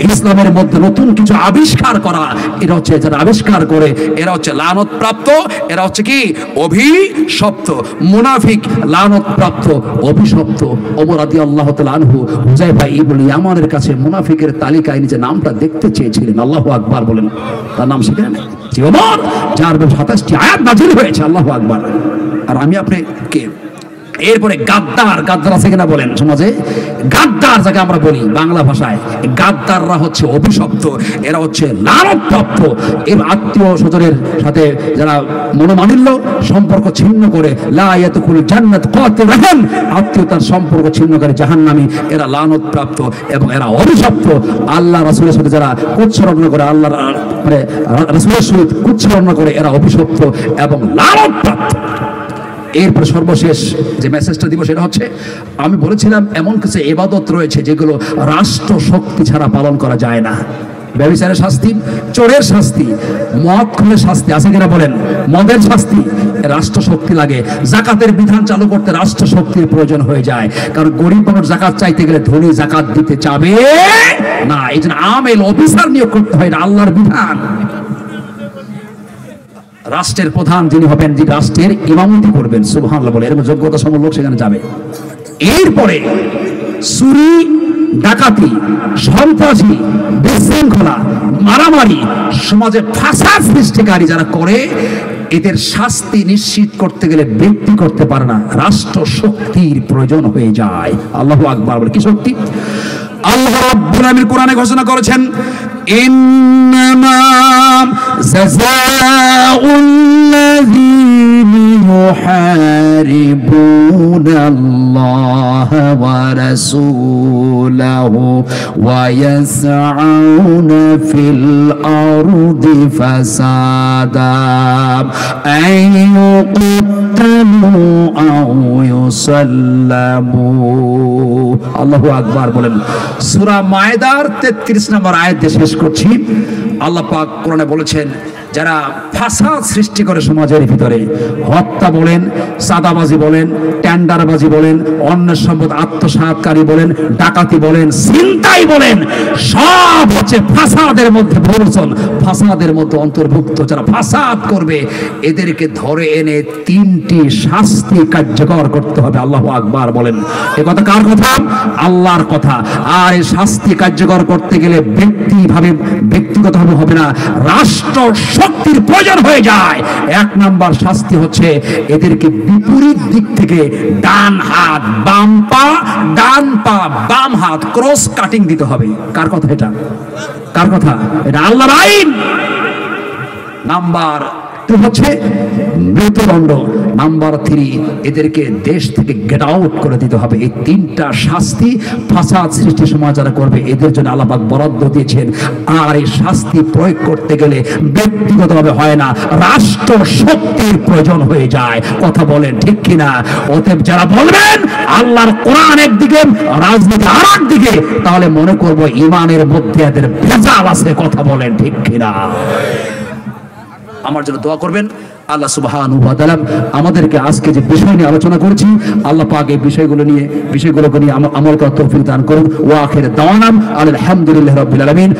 ইসলামের মধ্যে নতুন কিছু আবিষ্কার করা, এরা হচ্ছে যারা আবিষ্কার করে, এরা হচ্ছে লানত প্রাপ্ত, এরা হচ্ছে কি? অভিশপ্ত। মুনাফিক, লানত প্রাপ্ত, অভিশপ্ত। ওমর রাদিয়াল্লাহু তাআলা আনহু হুযায়ফা ইবনে ইয়ামানের কাছে মুনাফিকের তালিকায় নিজে নামটা দেখতে চেয়েছিলেন। আল্লাহু আকবার বলেন। তার নাম সেখানে নেই। ওমর, যার 27টি আয়াত নাযিল হয়েছে। আল্লাহু আকবার। আর আমি আপনি কে? এরপরে গাদ্দার, গাদ্দার আছে কিনা বলেন সমাজে? গাদ্দার যাকে আমরা বলি বাংলা ভাষায়, গাদ্দাররা হচ্ছে অভিশপ্ত, এরা হচ্ছে লানতপ্রাপ্ত। এর আত্মীয় স্বজনের সাথে যারা মনোমালিন্য সম্পর্ক ছিন্ন করে, লা ইয়াদখুল জান্নাত কাতির রাহিম, আত্মীয়তার সম্পর্ক ছিন্নকারী জাহান্নামী, এরা লানতপ্রাপ্ত এবং এরা অভিশপ্ত। আল্লাহ রাসূলের সাথে যারা কুৎসরণ করে, আল্লাহর মানে রাসূলের সাথে কুৎসরণ করে, এরা অভিশপ্ত এবং লানতপ্রাপ্ত। এরপর সর্বশেষ যে মেসেজটা দিব সেটা হচ্ছে, আমি বলেছিলাম এমন কিছু ইবাদত রয়েছে যেগুলো রাষ্ট্র শক্তি ছাড়া পালন করা যায় না। ব্যভিচারের শাস্তি, চোরের শাস্তি, মদ খুনের শাস্তি, আছে কিনা বলেন? মদের শাস্তি, রাষ্ট্র শক্তি লাগে। জাকাতের বিধান চালু করতে রাষ্ট্র শক্তির প্রয়োজন হয়ে যায়, কারণ গরিব মানুষ জাকাত চাইতে গেলে ধনী জাকাত দিতে চাবে না। এই জন্য আমেল অফিসার নিয়োগ করতে হয়, আল্লাহর বিধান। রাষ্ট্রের প্রধান যিনি হবেন, যে রাষ্ট্রের ইমামতি করবেন, সুবহানাল্লাহ বলে, এরকম যোগ্যতা সম্পন্ন লোক সেখানে যাবে। এরপরে চুরি, ডাকাতি, সন্ত্রাসী, বিশৃঙ্খলা, মারামারি, সমাজে ফাসাদ সৃষ্টিকারী যারা করে, এদের শাস্তি নিশ্চিত করতে গেলে ব্যক্তি করতে পারে না, রাষ্ট্র শক্তির প্রয়োজন হয়ে যায়। আল্লাহু আকবার বলে। কি শক্তি? আল্লাহ রাব্বুল আলামিন কোরআনে ঘোষণা করেছেন, ইন্নামা জাযাউল্লাযীনা ইউহারিবুনাল্লাহা ওয়া রাসূলাহু ওয়া ইয়াসআউনা ফিল আরদি ফাসাদা আইয়ুকতালু আও ইউসাল্লামু। আল্লাহু আকবার বলেন। সূরা মায়েদার 33 নম্বর আয়াত দিয়ে শেষ করছি। আল্লাহ পাক কোরআনে বলেছেন, যারা ফাসাদ সৃষ্টি করে সমাজের ভিতরে, হত্যা বলেন, চাঁদাবাজি বলেন, টেন্ডারবাজি বলেন, অন্যের সম্পদ আত্মসাৎকারী বলেন, ডাকাতি বলেন, ছিনতাই বলেন, সব হচ্ছে ফাসাদের মধ্যে প্রবর্তন, ফাসাদের মধ্যে অন্তর্ভুক্ত। যারা ফাসাদ করবে এদেরকে ধরে এনে 3টি শাস্তি কার্যকর করতে হবে। আল্লাহু আকবার বলেন। এ কথা কার কথা? আল্লাহর কথা। আর এই শাস্তি কার্যকর করতে গেলে ব্যক্তিগতভাবে হবে না, রাষ্ট্র শক্তির প্রয়োজন হয়ে যায়। 1 নাম্বার শাস্তি হচ্ছে এদেরকে বিপরীত দিক থেকে ডান হাত বাম পা, ডান পা বাম হাত ক্রস কাটিং দিতে হবে। কার কথা এটা? কার কথা? এটা আল্লাহর আইন। নাম্বার 2 হচ্ছে মৃত্যুদণ্ড। নাম্বার 3, এদেরকে দেশ থেকে গেট আউট করে দিতে হবে। এই 3টা শাস্তি ফাসাদ সৃষ্টি সমাজ যারা করবে এদের জন্য আল্লাহ পাক বরাদ্দ দিয়েছেন। আর এই শাস্তি প্রয়োগ করতে গেলে ব্যক্তিগতভাবে হয় না, রাষ্ট্র শক্তির প্রয়োজন হয়ে যায়। কথা বলেন ঠিক কিনা? অতএব যারা বলবেন আল্লাহর কোরআন একদিকে, রাজনীতি আর একদিকে, তাহলে মনে করব ঈমানের মধ্যে এদের ভেজাল আছে। কথা বলেন ঠিক কিনা? আমার জন্য দোয়া করবেন। আল্লাহ সুবহানাহু ওয়া তাআলা আমাদেরকে আজকে যে বিষয় নিয়ে আলোচনা করেছি, আল্লাহ পাক এই বিষয়গুলোকে নিয়ে আমল করার তৌফিক দান করুন। ওয়া আখির দাওয়ানা আলহামদুলিল্লাহি রাব্বিল আলামিন।